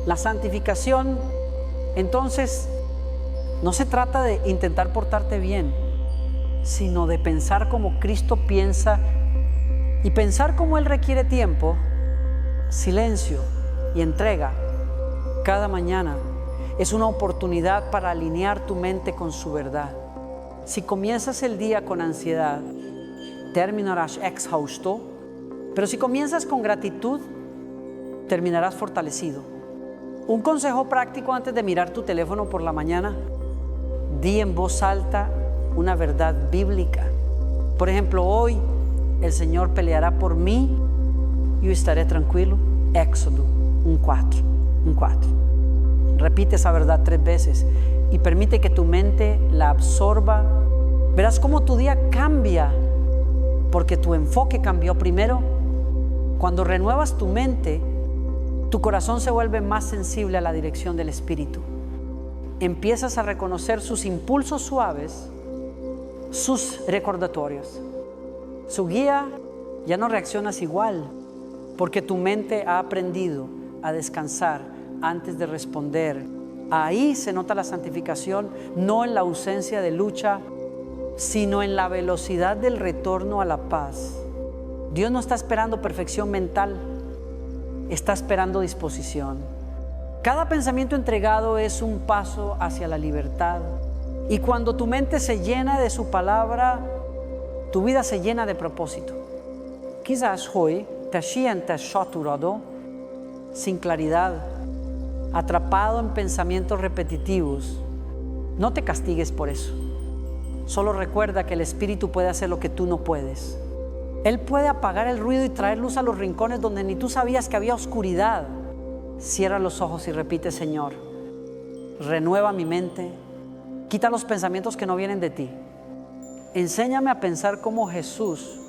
La santificación, entonces, no se trata de intentar portarte bien, sino de pensar como Cristo piensa, y pensar como Él requiere tiempo, silencio y entrega. Cada mañana es una oportunidad para alinear tu mente con su verdad. Si comienzas el día con ansiedad, terminarás exhausto, pero si comienzas con gratitud, terminarás fortalecido. Un consejo práctico antes de mirar tu teléfono por la mañana: di en voz alta una verdad bíblica. Por ejemplo, hoy el Señor peleará por mí, yo estaré tranquilo. Éxodo 1:4. Repite esa verdad 3 veces y permite que tu mente la absorba. Verás cómo tu día cambia, porque tu enfoque cambió. Primero, cuando renuevas tu mente, tu corazón se vuelve más sensible a la dirección del Espíritu. Empiezas a reconocer sus impulsos suaves, sus recordatorios. Su guía, ya no reaccionas igual, porque tu mente ha aprendido a descansar antes de responder. Ahí se nota la santificación, no en la ausencia de lucha, sino en la velocidad del retorno a la paz. Dios no está esperando perfección mental, está esperando disposición. Cada pensamiento entregado es un paso hacia la libertad. Y cuando tu mente se llena de su palabra, tu vida se llena de propósito. Quizás hoy te sientas saturado, sin claridad, atrapado en pensamientos repetitivos. No te castigues por eso. Solo recuerda que el Espíritu puede hacer lo que tú no puedes. Él puede apagar el ruido y traer luz a los rincones donde ni tú sabías que había oscuridad. Cierra los ojos y repite: Señor, renueva mi mente, quita los pensamientos que no vienen de ti. Enséñame a pensar como Jesús.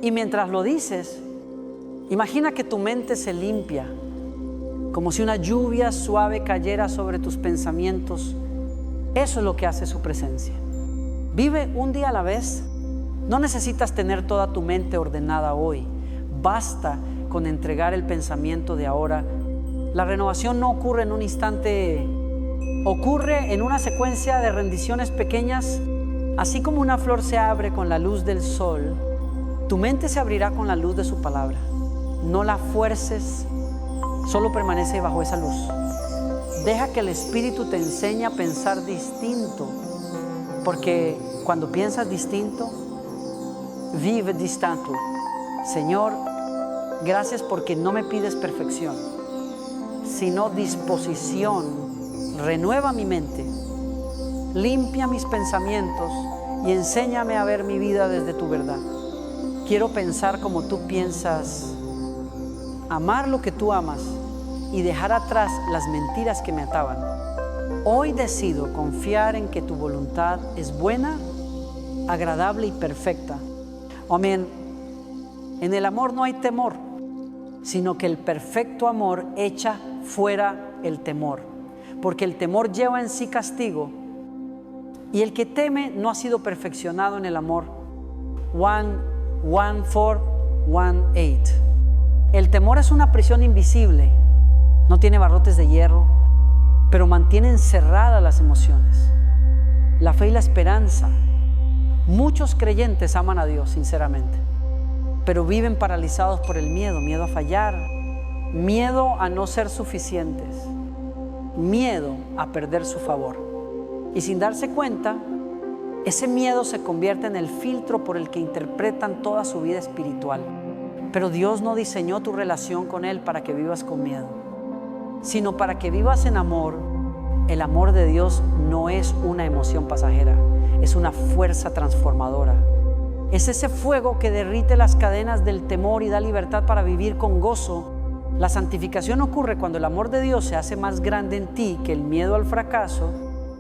Y mientras lo dices, imagina que tu mente se limpia, como si una lluvia suave cayera sobre tus pensamientos. Eso es lo que hace su presencia. Vive un día a la vez. No necesitas tener toda tu mente ordenada hoy. Basta con entregar el pensamiento de ahora. La renovación no ocurre en un instante, ocurre en una secuencia de rendiciones pequeñas. Así como una flor se abre con la luz del sol, tu mente se abrirá con la luz de su palabra. No la fuerces, solo permanece bajo esa luz. Deja que el Espíritu te enseñe a pensar distinto, porque cuando piensas distinto, vive distinto. Señor, Gracias porque no me pides perfección, sino disposición. Renueva mi mente, limpia mis pensamientos y enséñame a ver mi vida desde tu verdad. Quiero pensar como tú piensas, amar lo que tú amas y dejar atrás las mentiras que me ataban. Hoy decido confiar en que tu voluntad es buena, agradable y perfecta. Amén. En el amor no hay temor, sino que el perfecto amor echa fuera el temor, porque el temor lleva en sí castigo, y el que teme no ha sido perfeccionado en el amor. 1:4:1:8. El temor es una prisión invisible, no tiene barrotes de hierro, pero mantiene encerradas las emociones, la fe y la esperanza. Muchos creyentes aman a Dios sinceramente, pero viven paralizados por el miedo, miedo a fallar, miedo a no ser suficientes, miedo a perder su favor. Y sin darse cuenta, ese miedo se convierte en el filtro por el que interpretan toda su vida espiritual. Pero Dios no diseñó tu relación con Él para que vivas con miedo, sino para que vivas en amor. El amor de Dios no es una emoción pasajera, es una fuerza transformadora. Es ese fuego que derrite las cadenas del temor y da libertad para vivir con gozo. La santificación ocurre cuando el amor de Dios se hace más grande en ti que el miedo al fracaso.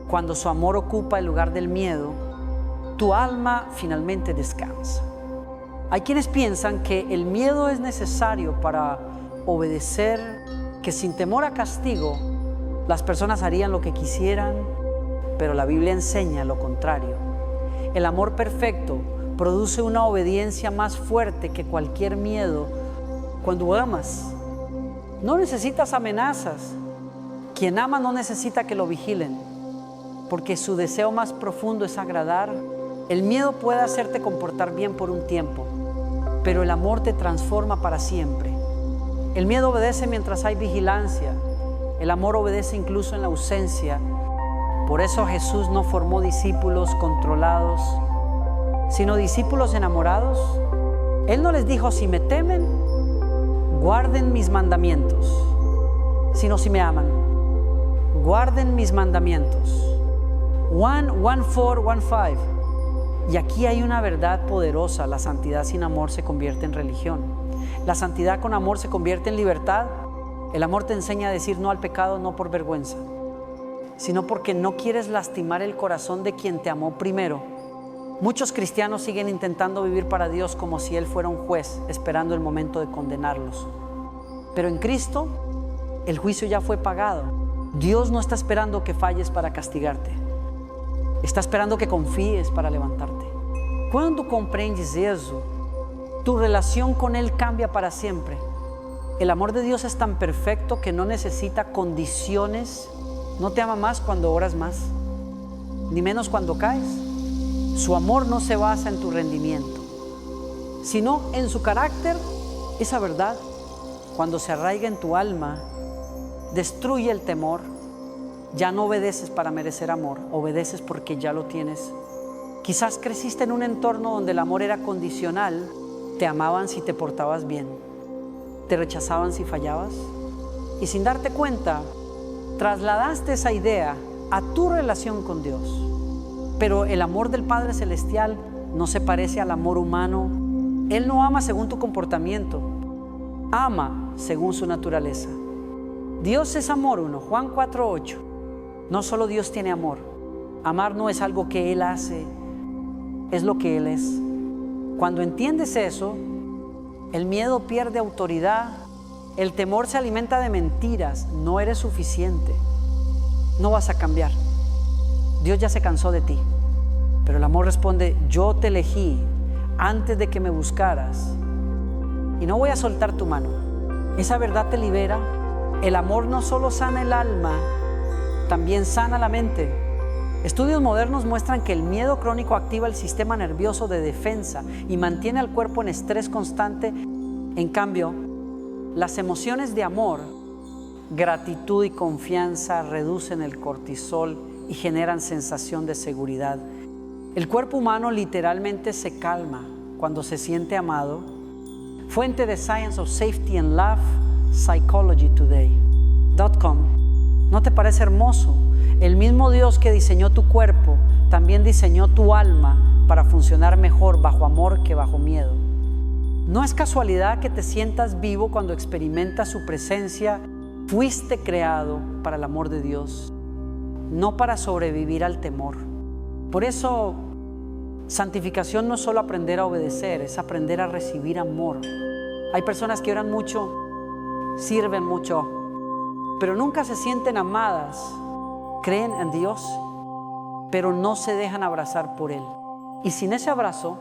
Cuando su amor ocupa el lugar del miedo, tu alma finalmente descansa. Hay quienes piensan que el miedo es necesario para obedecer, que sin temor a castigo las personas harían lo que quisieran, pero la Biblia enseña lo contrario. El amor perfecto produce una obediencia más fuerte que cualquier miedo. Cuando amas, no necesitas amenazas. Quien ama no necesita que lo vigilen, porque su deseo más profundo es agradar. El miedo puede hacerte comportar bien por un tiempo, pero el amor te transforma para siempre. El miedo obedece mientras hay vigilancia. El amor obedece incluso en la ausencia. Por eso Jesús no formó discípulos controlados, sino discípulos enamorados. Él no les dijo: si me temen, guarden mis mandamientos, sino si me aman, guarden mis mandamientos. 1:4:1:5. Y aquí hay una verdad poderosa: la santidad sin amor se convierte en religión. La santidad con amor se convierte en libertad. El amor te enseña a decir no al pecado, no por vergüenza, sino porque no quieres lastimar el corazón de quien te amó primero. Muchos cristianos siguen intentando vivir para Dios como si Él fuera un juez, esperando el momento de condenarlos. Pero en Cristo, el juicio ya fue pagado. Dios no está esperando que falles para castigarte. Está esperando que confíes para levantarte. Cuando comprendes eso, tu relación con Él cambia para siempre. El amor de Dios es tan perfecto que no necesita condiciones. No te ama más cuando oras más, ni menos cuando caes. Su amor no se basa en tu rendimiento, sino en su carácter. Esa verdad, cuando se arraiga en tu alma, destruye el temor. Ya no obedeces para merecer amor, obedeces porque ya lo tienes. Quizás creciste en un entorno donde el amor era condicional. Te amaban si te portabas bien, te rechazaban si fallabas, y sin darte cuenta, trasladaste esa idea a tu relación con Dios. Pero el amor del Padre Celestial no se parece al amor humano. Él no ama según tu comportamiento, ama según su naturaleza. Dios es amor. Juan 4:8. No solo Dios tiene amor. Amar no es algo que Él hace, es lo que Él es. Cuando entiendes eso, el miedo pierde autoridad. El temor se alimenta de mentiras. No eres suficiente, no vas a cambiar, Dios ya se cansó de ti. Pero el amor responde: yo te elegí antes de que me buscaras y no voy a soltar tu mano. Esa verdad te libera. El amor no solo sana el alma, también sana la mente. Estudios modernos muestran que el miedo crónico activa el sistema nervioso de defensa y mantiene al cuerpo en estrés constante. En cambio, las emociones de amor, gratitud y confianza reducen el cortisol y generan sensación de seguridad. El cuerpo humano literalmente se calma cuando se siente amado. Fuente de Science of Safety and Love, psychologytoday.com. ¿No te parece hermoso? El mismo Dios que diseñó tu cuerpo, también diseñó tu alma para funcionar mejor bajo amor que bajo miedo. No es casualidad que te sientas vivo cuando experimentas su presencia. Fuiste creado para el amor de Dios, no para sobrevivir al temor. Por eso, santificación no es solo aprender a obedecer, es aprender a recibir amor. Hay personas que oran mucho, sirven mucho, pero nunca se sienten amadas. Creen en Dios, pero no se dejan abrazar por Él. Y sin ese abrazo,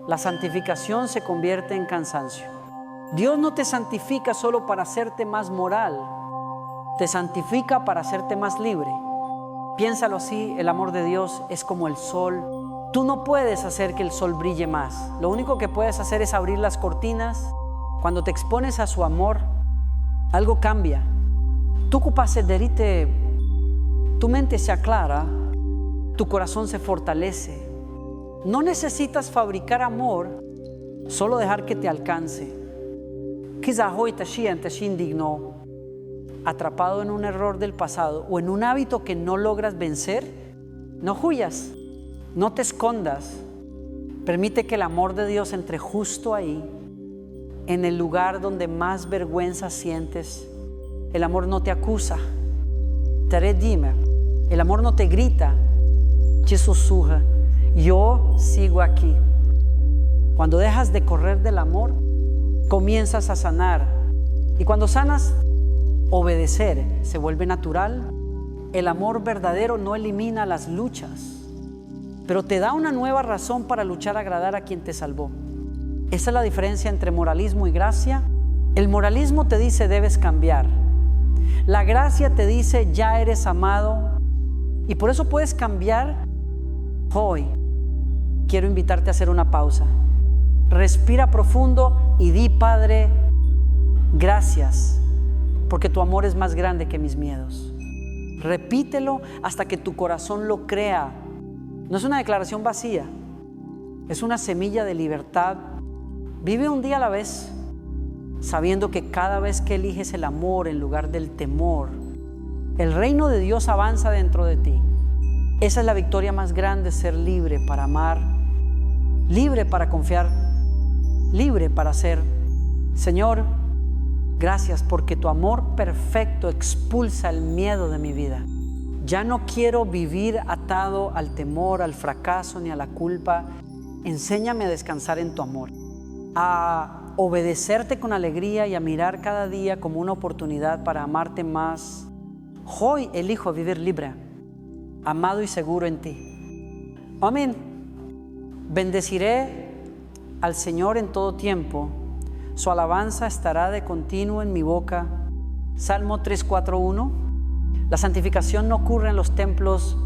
la santificación se convierte en cansancio. Dios no te santifica solo para hacerte más moral, te santifica para hacerte más libre. Piénsalo así, el amor de Dios es como el sol. Tú no puedes hacer que el sol brille más. Lo único que puedes hacer es abrir las cortinas. Cuando te expones a su amor, algo cambia. Tu cupacederite, tu mente se aclara, tu corazón se fortalece. No necesitas fabricar amor, solo dejar que te alcance. Quizás hoy te sientes indigno, atrapado en un error del pasado o en un hábito que no logras vencer. No huyas, no te escondas. Permite que el amor de Dios entre justo ahí, en el lugar donde más vergüenza sientes. El amor no te acusa, te redime. El amor no te grita, te susurra. Yo sigo aquí. Cuando dejas de correr del amor, comienzas a sanar. Y cuando sanas, obedecer se vuelve natural. El amor verdadero no elimina las luchas, pero te da una nueva razón para luchar a agradar a quien te salvó. Esa es la diferencia entre moralismo y gracia. El moralismo te dice debes cambiar. La gracia te dice ya eres amado y por eso puedes cambiar. Hoy quiero invitarte a hacer una pausa. Respira profundo y di: Padre, gracias, porque tu amor es más grande que mis miedos. Repítelo hasta que tu corazón lo crea. No es una declaración vacía, es una semilla de libertad. Vive un día a la vez, sabiendo que cada vez que eliges el amor en lugar del temor, el reino de Dios avanza dentro de ti. Esa es la victoria más grande: ser libre para amar, libre para confiar, libre para ser. Señor, gracias porque tu amor perfecto expulsa el miedo de mi vida. Ya no quiero vivir atado al temor, al fracaso ni a la culpa. Enséñame a descansar en tu amor, a obedecerte con alegría y a mirar cada día como una oportunidad para amarte más. Hoy elijo vivir libre, amado y seguro en ti. Amén. Bendeciré al Señor en todo tiempo. Su alabanza estará de continuo en mi boca. Salmo 3:4-1. La santificación no ocurre en los templos,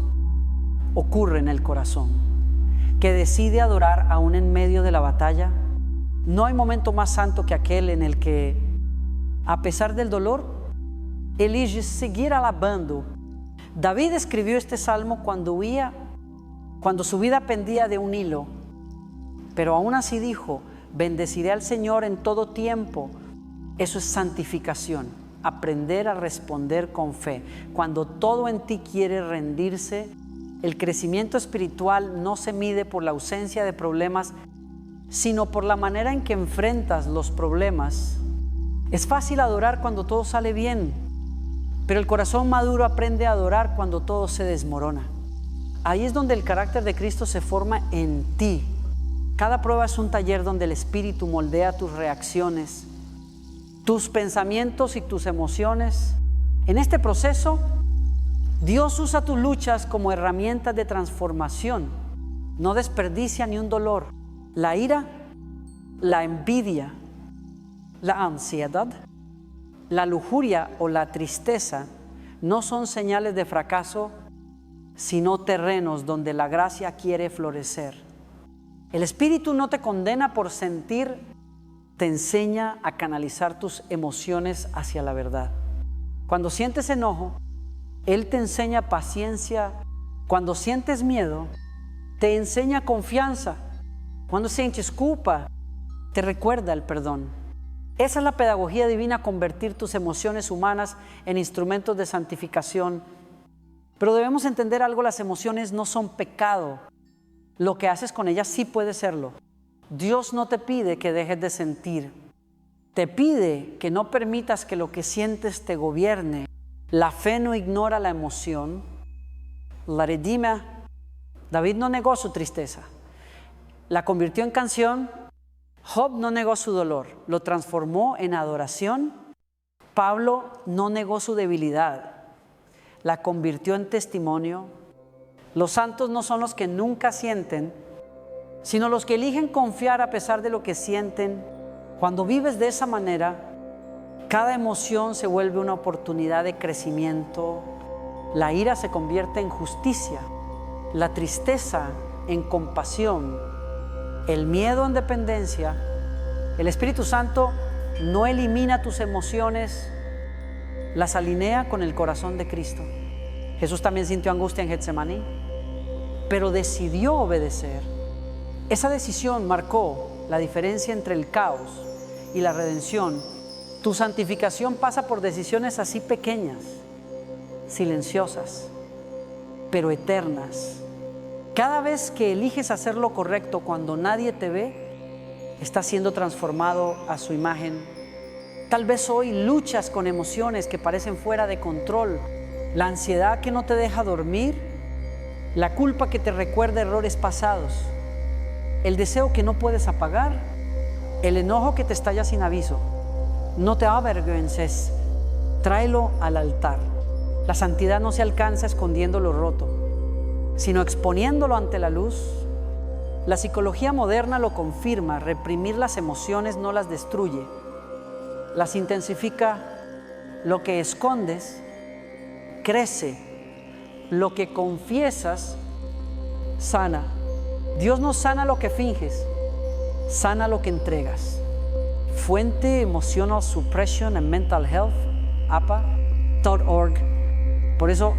ocurre en el corazón, que decide adorar aún en medio de la batalla. No hay momento más santo que aquel en el que, a pesar del dolor, elige seguir alabando. David escribió este salmo cuando su vida pendía de un hilo, pero aún así dijo: bendeciré al Señor en todo tiempo. Eso es santificación. Aprender a responder con fe. Cuando todo en ti quiere rendirse, el crecimiento espiritual no se mide por la ausencia de problemas, sino por la manera en que enfrentas los problemas. Es fácil adorar cuando todo sale bien, pero el corazón maduro aprende a adorar cuando todo se desmorona. Ahí es donde el carácter de Cristo se forma en ti. Cada prueba es un taller donde el Espíritu moldea tus reacciones, tus pensamientos y tus emociones. En este proceso, Dios usa tus luchas como herramientas de transformación. No desperdicia ni un dolor. La ira, la envidia, la ansiedad, la lujuria o la tristeza no son señales de fracaso, sino terrenos donde la gracia quiere florecer. El Espíritu no te condena por sentir, te enseña a canalizar tus emociones hacia la verdad. Cuando sientes enojo, Él te enseña paciencia. Cuando sientes miedo, te enseña confianza. Cuando sientes culpa, te recuerda el perdón. Esa es la pedagogía divina, convertir tus emociones humanas en instrumentos de santificación. Pero debemos entender algo, las emociones no son pecado. Lo que haces con ellas sí puede serlo. Dios no te pide que dejes de sentir. Te pide que no permitas que lo que sientes te gobierne. La fe no ignora la emoción. La redime. David no negó su tristeza. La convirtió en canción. Job no negó su dolor. Lo transformó en adoración. Pablo no negó su debilidad. La convirtió en testimonio. Los santos no son los que nunca sienten, sino los que eligen confiar a pesar de lo que sienten. Cuando vives de esa manera, cada emoción se vuelve una oportunidad de crecimiento. La ira se convierte en justicia, la tristeza en compasión, el miedo en dependencia. El Espíritu Santo no elimina tus emociones, las alinea con el corazón de Cristo. Jesús también sintió angustia en Getsemaní, pero decidió obedecer. Esa decisión marcó la diferencia entre el caos y la redención. Tu santificación pasa por decisiones así pequeñas, silenciosas, pero eternas. Cada vez que eliges hacer lo correcto cuando nadie te ve, estás siendo transformado a su imagen. Tal vez hoy luchas con emociones que parecen fuera de control, la ansiedad que no te deja dormir, la culpa que te recuerda errores pasados, el deseo que no puedes apagar, el enojo que te estalla sin aviso. No te avergüences, tráelo al altar. La santidad no se alcanza escondiendo lo roto, sino exponiéndolo ante la luz. La psicología moderna lo confirma: reprimir las emociones no las destruye, las intensifica. Lo que escondes crece, lo que confiesas sana. Dios no sana lo que finges, sana lo que entregas. Fuente Emotional Suppression and Mental Health, APA.org. Por eso,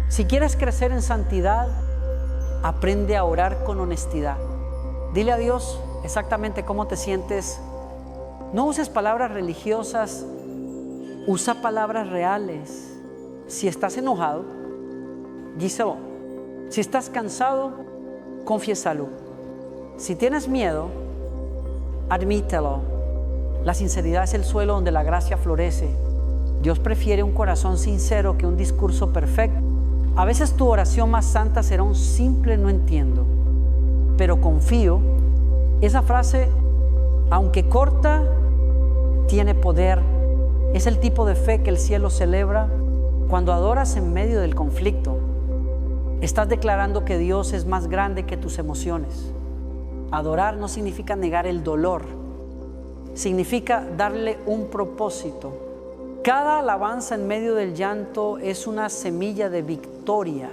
si quieres crecer en santidad, aprende a orar con honestidad. Dile a Dios exactamente cómo te sientes. No uses palabras religiosas, usa palabras reales. Si estás enojado, díselo. Si estás cansado, confiésalo. Si tienes miedo, admítelo. La sinceridad es el suelo donde la gracia florece. Dios prefiere un corazón sincero que un discurso perfecto. A veces tu oración más santa será un simple "no entiendo", pero confío. Esa frase, aunque corta, tiene poder. Es el tipo de fe que el cielo celebra. Cuando adoras en medio del conflicto, estás declarando que Dios es más grande que tus emociones. Adorar no significa negar el dolor, significa darle un propósito. Cada alabanza en medio del llanto es una semilla de victoria.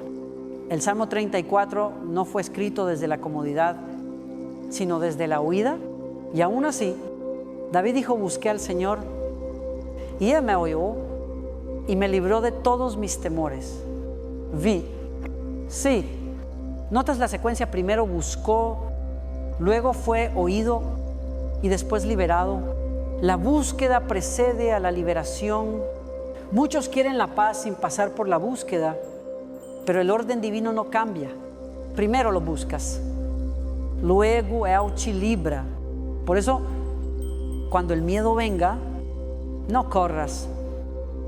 El Salmo 34 no fue escrito desde la comodidad, sino desde la huida. Y aún así, David dijo: busqué al Señor y Él me oyó y me libró de todos mis temores. Sí, notas la secuencia: primero buscó, luego fue oído y después liberado. La búsqueda precede a la liberación. Muchos quieren la paz sin pasar por la búsqueda, pero el orden divino no cambia. Primero lo buscas, luego Él te libra. Por eso, cuando el miedo venga, no corras,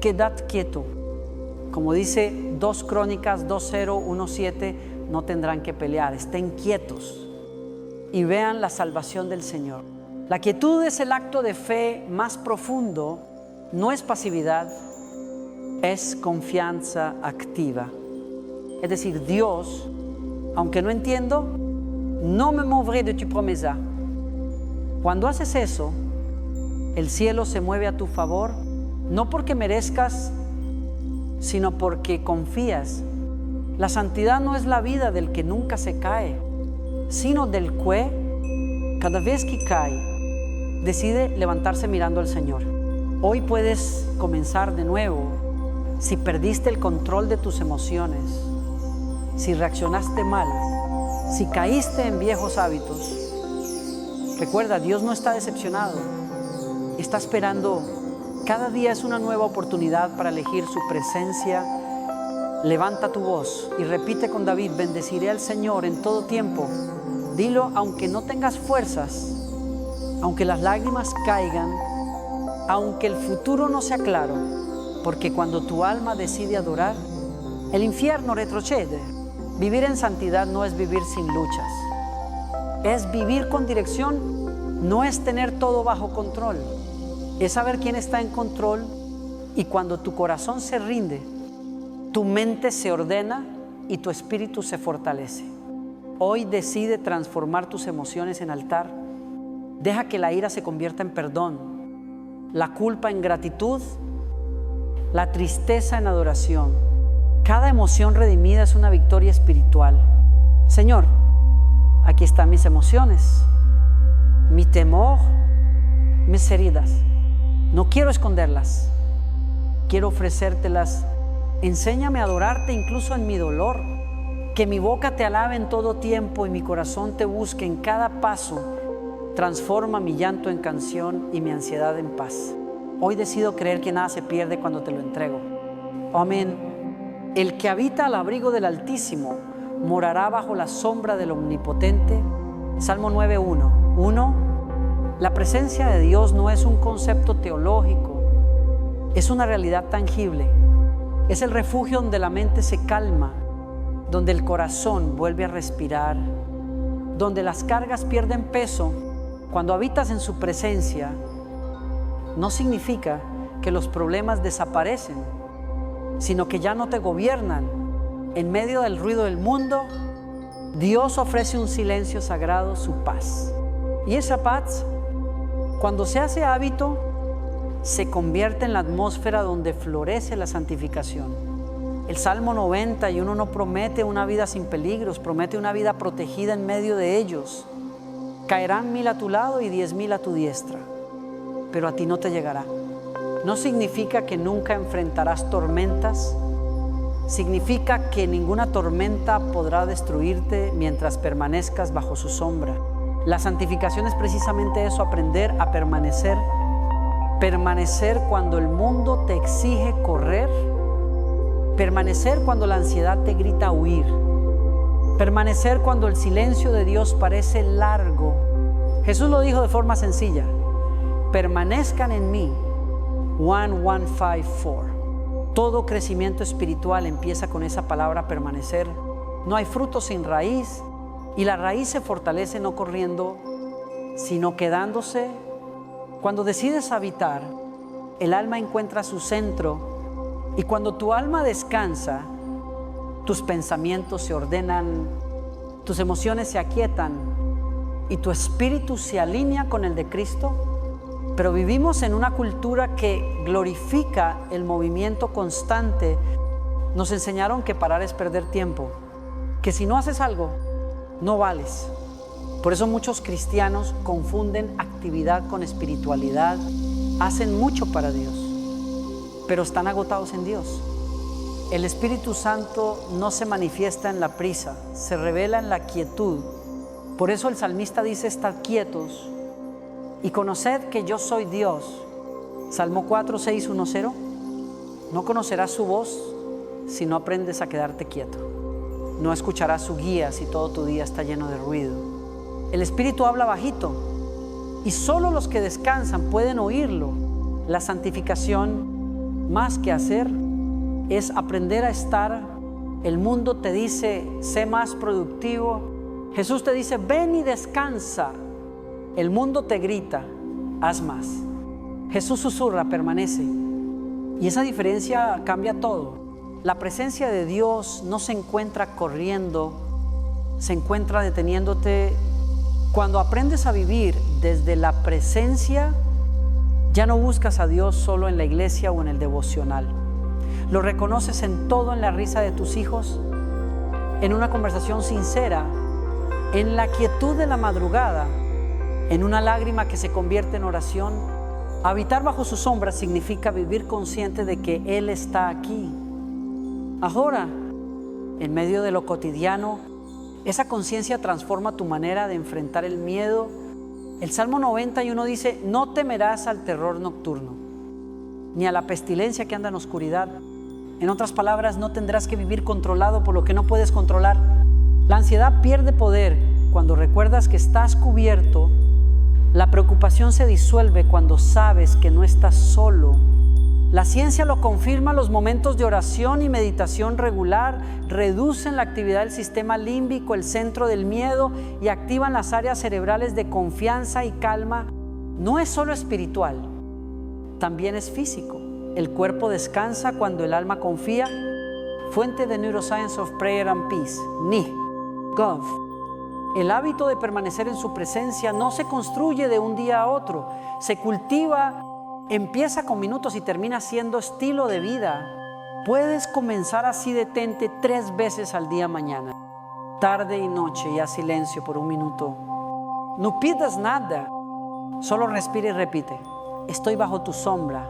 quedad quieto. Como dice 2 Crónicas 2:0-1:7, no tendrán que pelear, estén quietos y vean la salvación del Señor. La quietud es el acto de fe más profundo, no es pasividad, es confianza activa. Es decir, Dios, aunque no entiendo, no me moveré de tu promesa. Cuando haces eso, el cielo se mueve a tu favor, no porque merezcas, sino porque confías. La santidad no es la vida del que nunca se cae, sino del que, cada vez que cae, decide levantarse mirando al Señor. Hoy puedes comenzar de nuevo. Si perdiste el control de tus emociones, si reaccionaste mal, si caíste en viejos hábitos, Recuerda, Dios no está decepcionado. Está esperando. Cada día es una nueva oportunidad para elegir su presencia. Levanta tu voz y repite con David: bendeciré al Señor en todo tiempo. Dilo aunque no tengas fuerzas, aunque las lágrimas caigan, aunque el futuro no sea claro, porque cuando tu alma decide adorar, el infierno retrocede. Vivir en santidad no es vivir sin luchas. Es vivir con dirección, no es tener todo bajo control. Es saber quién está en control, y cuando tu corazón se rinde, tu mente se ordena y tu espíritu se fortalece. Hoy decide transformar tus emociones en altar. Deja que la ira se convierta en perdón, la culpa en gratitud, la tristeza en adoración. Cada emoción redimida es una victoria espiritual. Señor, aquí están mis emociones, mi temor, mis heridas. No quiero esconderlas, quiero ofrecértelas. Enséñame a adorarte incluso en mi dolor. Que mi boca te alabe en todo tiempo y mi corazón te busque en cada paso. Transforma mi llanto en canción y mi ansiedad en paz. Hoy decido creer que nada se pierde cuando te lo entrego. Amén. El que habita al abrigo del Altísimo morará bajo la sombra del Omnipotente. Salmo 9:1. La presencia de Dios no es un concepto teológico, es una realidad tangible. Es el refugio donde la mente se calma, donde el corazón vuelve a respirar, donde las cargas pierden peso. Cuando habitas en su presencia, no significa que los problemas desaparecen, sino que ya no te gobiernan. En medio del ruido del mundo, Dios ofrece un silencio sagrado, su paz. Y esa paz, cuando se hace hábito, se convierte en la atmósfera donde florece la santificación. El Salmo 91 no promete una vida sin peligros, promete una vida protegida en medio de ellos. Caerán 1000 a tu lado y 10,000 a tu diestra, pero a ti no te llegará. No significa que nunca enfrentarás tormentas, significa que ninguna tormenta podrá destruirte mientras permanezcas bajo su sombra. La santificación es precisamente eso, aprender a permanecer. Permanecer cuando el mundo te exige correr. Permanecer cuando la ansiedad te grita huir. Permanecer cuando el silencio de Dios parece largo. Jesús lo dijo de forma sencilla: permanezcan en mí. Juan 1:5-4. Todo crecimiento espiritual empieza con esa palabra permanecer. No hay fruto sin raíz, y la raíz se fortalece no corriendo, sino quedándose. Cuando decides habitar, el alma encuentra su centro, y cuando tu alma descansa, tus pensamientos se ordenan, tus emociones se aquietan y tu espíritu se alinea con el de Cristo. Pero vivimos en una cultura que glorifica el movimiento constante. Nos enseñaron que parar es perder tiempo, que si no haces algo, no vales. Por eso muchos cristianos confunden actividad con espiritualidad. Hacen mucho para Dios, pero están agotados en Dios. El Espíritu Santo no se manifiesta en la prisa, se revela en la quietud. Por eso el salmista dice: estad quietos y conoced que yo soy Dios. Salmo 4:6-1-0. No conocerás su voz si no aprendes a quedarte quieto. No escucharás su guía si todo tu día está lleno de ruido. El Espíritu habla bajito y solo los que descansan pueden oírlo. La santificación, más que hacer, es aprender a estar. El mundo te dice: sé más productivo. Jesús te dice: ven y descansa. El mundo te grita: haz más. Jesús susurra: permanece. Y esa diferencia cambia todo. La presencia de Dios no se encuentra corriendo, se encuentra deteniéndote. Cuando aprendes a vivir desde la presencia, ya no buscas a Dios solo en la iglesia o en el devocional. Lo reconoces en todo, en la risa de tus hijos, en una conversación sincera, en la quietud de la madrugada, en una lágrima que se convierte en oración. Habitar bajo su sombra significa vivir consciente de que Él está aquí. Ahora, en medio de lo cotidiano, esa conciencia transforma tu manera de enfrentar el miedo El Salmo 91 dice: no temerás al terror nocturno, ni a la pestilencia que anda en oscuridad. En otras palabras, no tendrás que vivir controlado por lo que no puedes controlar. La ansiedad pierde poder cuando recuerdas que estás cubierto. La preocupación se disuelve cuando sabes que no estás solo. La ciencia lo confirma: los momentos de oración y meditación regular reducen la actividad del sistema límbico, el centro del miedo, y activan las áreas cerebrales de confianza y calma. No es solo espiritual, también es físico. El cuerpo descansa cuando el alma confía. Fuente de Neuroscience of Prayer and Peace, NIH. El hábito de permanecer en su presencia no se construye de un día a otro, se cultiva. Empieza con minutos y termina siendo estilo de vida. Puedes comenzar así. Detente 3 veces al día mañana, tarde y noche, y haz silencio por 1 minuto. No pidas nada, solo respira y repite: estoy bajo tu sombra.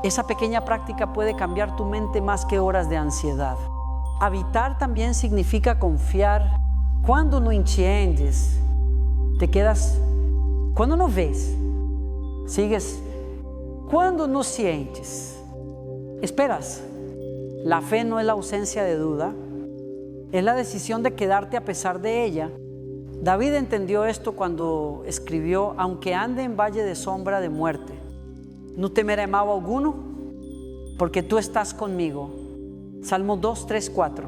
Esa pequeña práctica puede cambiar tu mente más que horas de ansiedad. Habitar también significa confiar. Cuando no entiendes, te quedas. Cuando no ves, sigues. Cuando no sientes, esperas. La fe no es la ausencia de duda, es la decisión de quedarte a pesar de ella. David entendió esto cuando escribió: aunque ande en valle de sombra de muerte, no temeré mal alguno, porque tú estás conmigo. Salmo 2, 3, 4.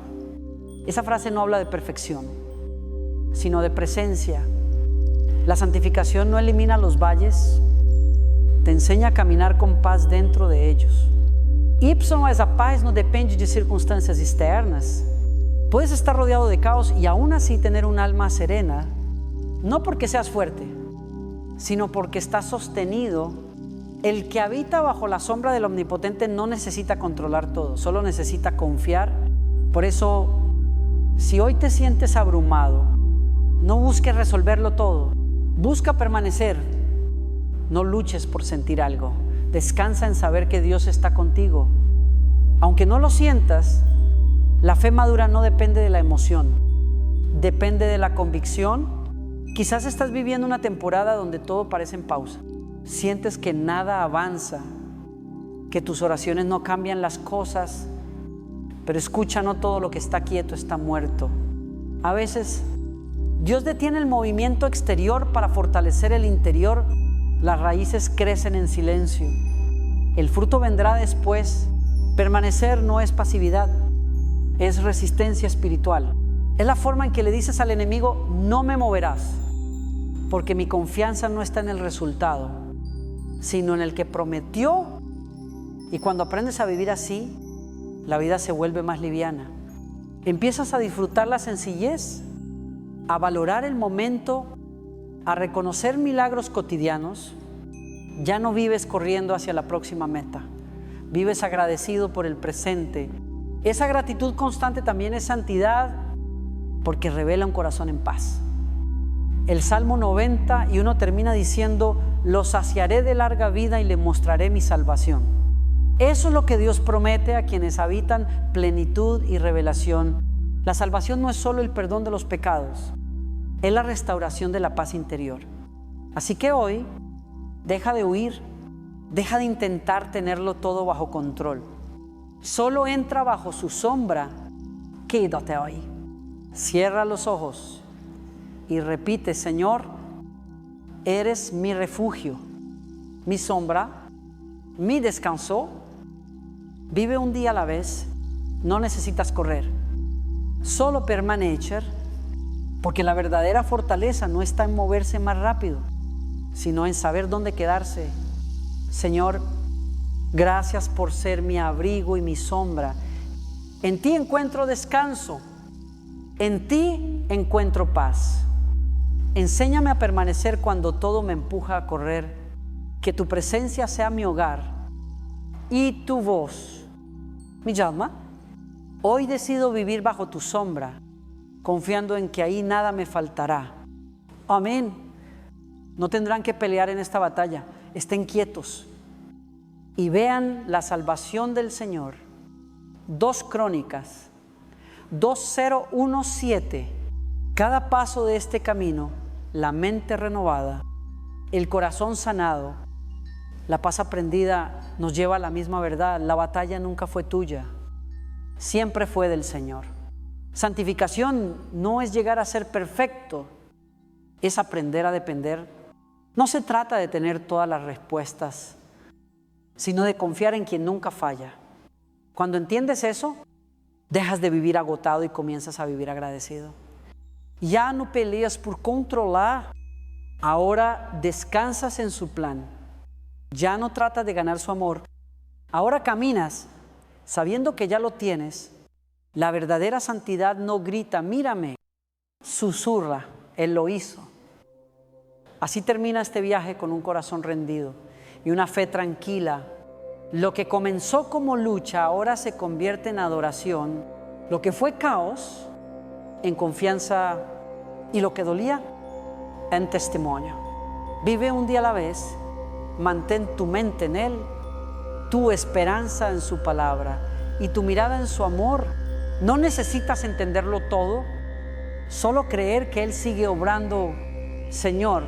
Esa frase no habla de perfección, sino de presencia. La santificación no elimina los valles, te enseña a caminar con paz dentro de ellos. Esa paz no depende de circunstancias externas. Puedes estar rodeado de caos y aún así tener un alma serena, no porque seas fuerte, sino porque estás sostenido. El que habita bajo la sombra del Omnipotente no necesita controlar todo, solo necesita confiar. Por eso, si hoy te sientes abrumado, no busques resolverlo todo, busca permanecer. No luches por sentir algo. Descansa en saber que Dios está contigo. Aunque no lo sientas, la fe madura no depende de la emoción, depende de la convicción. Quizás estás viviendo una temporada donde todo parece en pausa. Sientes que nada avanza, que tus oraciones no cambian las cosas. Pero escucha, no todo lo que está quieto está muerto. A veces Dios detiene el movimiento exterior para fortalecer el interior. Las raíces crecen en silencio. El fruto vendrá después. Permanecer no es pasividad, es resistencia espiritual. Es la forma en que le dices al enemigo: no me moverás, porque mi confianza no está en el resultado, sino en el que prometió. Y cuando aprendes a vivir así, la vida se vuelve más liviana. Empiezas a disfrutar la sencillez, a valorar el momento, a reconocer milagros cotidianos. Ya no vives corriendo hacia la próxima meta, vives agradecido por el presente. Esa gratitud constante también es santidad, porque revela un corazón en paz. El Salmo 91 termina diciendo: lo saciaré de larga vida y le mostraré mi salvación. Eso es lo que Dios promete a quienes habitan plenitud y revelación. La salvación no es solo el perdón de los pecados, es la restauración de la paz interior. Así que hoy, deja de huir, deja de intentar tenerlo todo bajo control. Solo entra bajo su sombra. Quédate ahí. Cierra los ojos y repite: Señor, eres mi refugio, mi sombra, mi descanso. Vive un día a la vez. No necesitas correr, solo permanecer. Porque la verdadera fortaleza no está en moverse más rápido, sino en saber dónde quedarse. Señor, gracias por ser mi abrigo y mi sombra. En ti encuentro descanso, en ti encuentro paz. Enséñame a permanecer cuando todo me empuja a correr. Que tu presencia sea mi hogar y tu voz mi llama. Hoy decido vivir bajo tu sombra, confiando en que ahí nada me faltará. Amén. No tendrán que pelear en esta batalla. Estén quietos y vean la salvación del Señor. 2 Crónicas 20:17. Cada paso de este camino, la mente renovada el corazón sanado, la paz aprendida nos lleva a la misma verdad. La batalla nunca fue tuya, siempre fue del Señor. Santificación no es llegar a ser perfecto, es aprender a depender. No se trata de tener todas las respuestas, sino de confiar en quien nunca falla. Cuando entiendes eso, dejas de vivir agotado y comienzas a vivir agradecido. Ya no peleas por controlar, ahora descansas en su plan. Ya no tratas de ganar su amor, ahora caminas sabiendo que ya lo tienes. La verdadera santidad no grita, mírame, susurra, Él lo hizo. Así termina este viaje con un corazón rendido y una fe tranquila. Lo que comenzó como lucha ahora se convierte en adoración. Lo que fue caos, en confianza, y lo que dolía, en testimonio. Vive un día a la vez, mantén tu mente en Él, tu esperanza en su palabra y tu mirada en su amor. No necesitas entenderlo todo, solo creer que Él sigue obrando. Señor,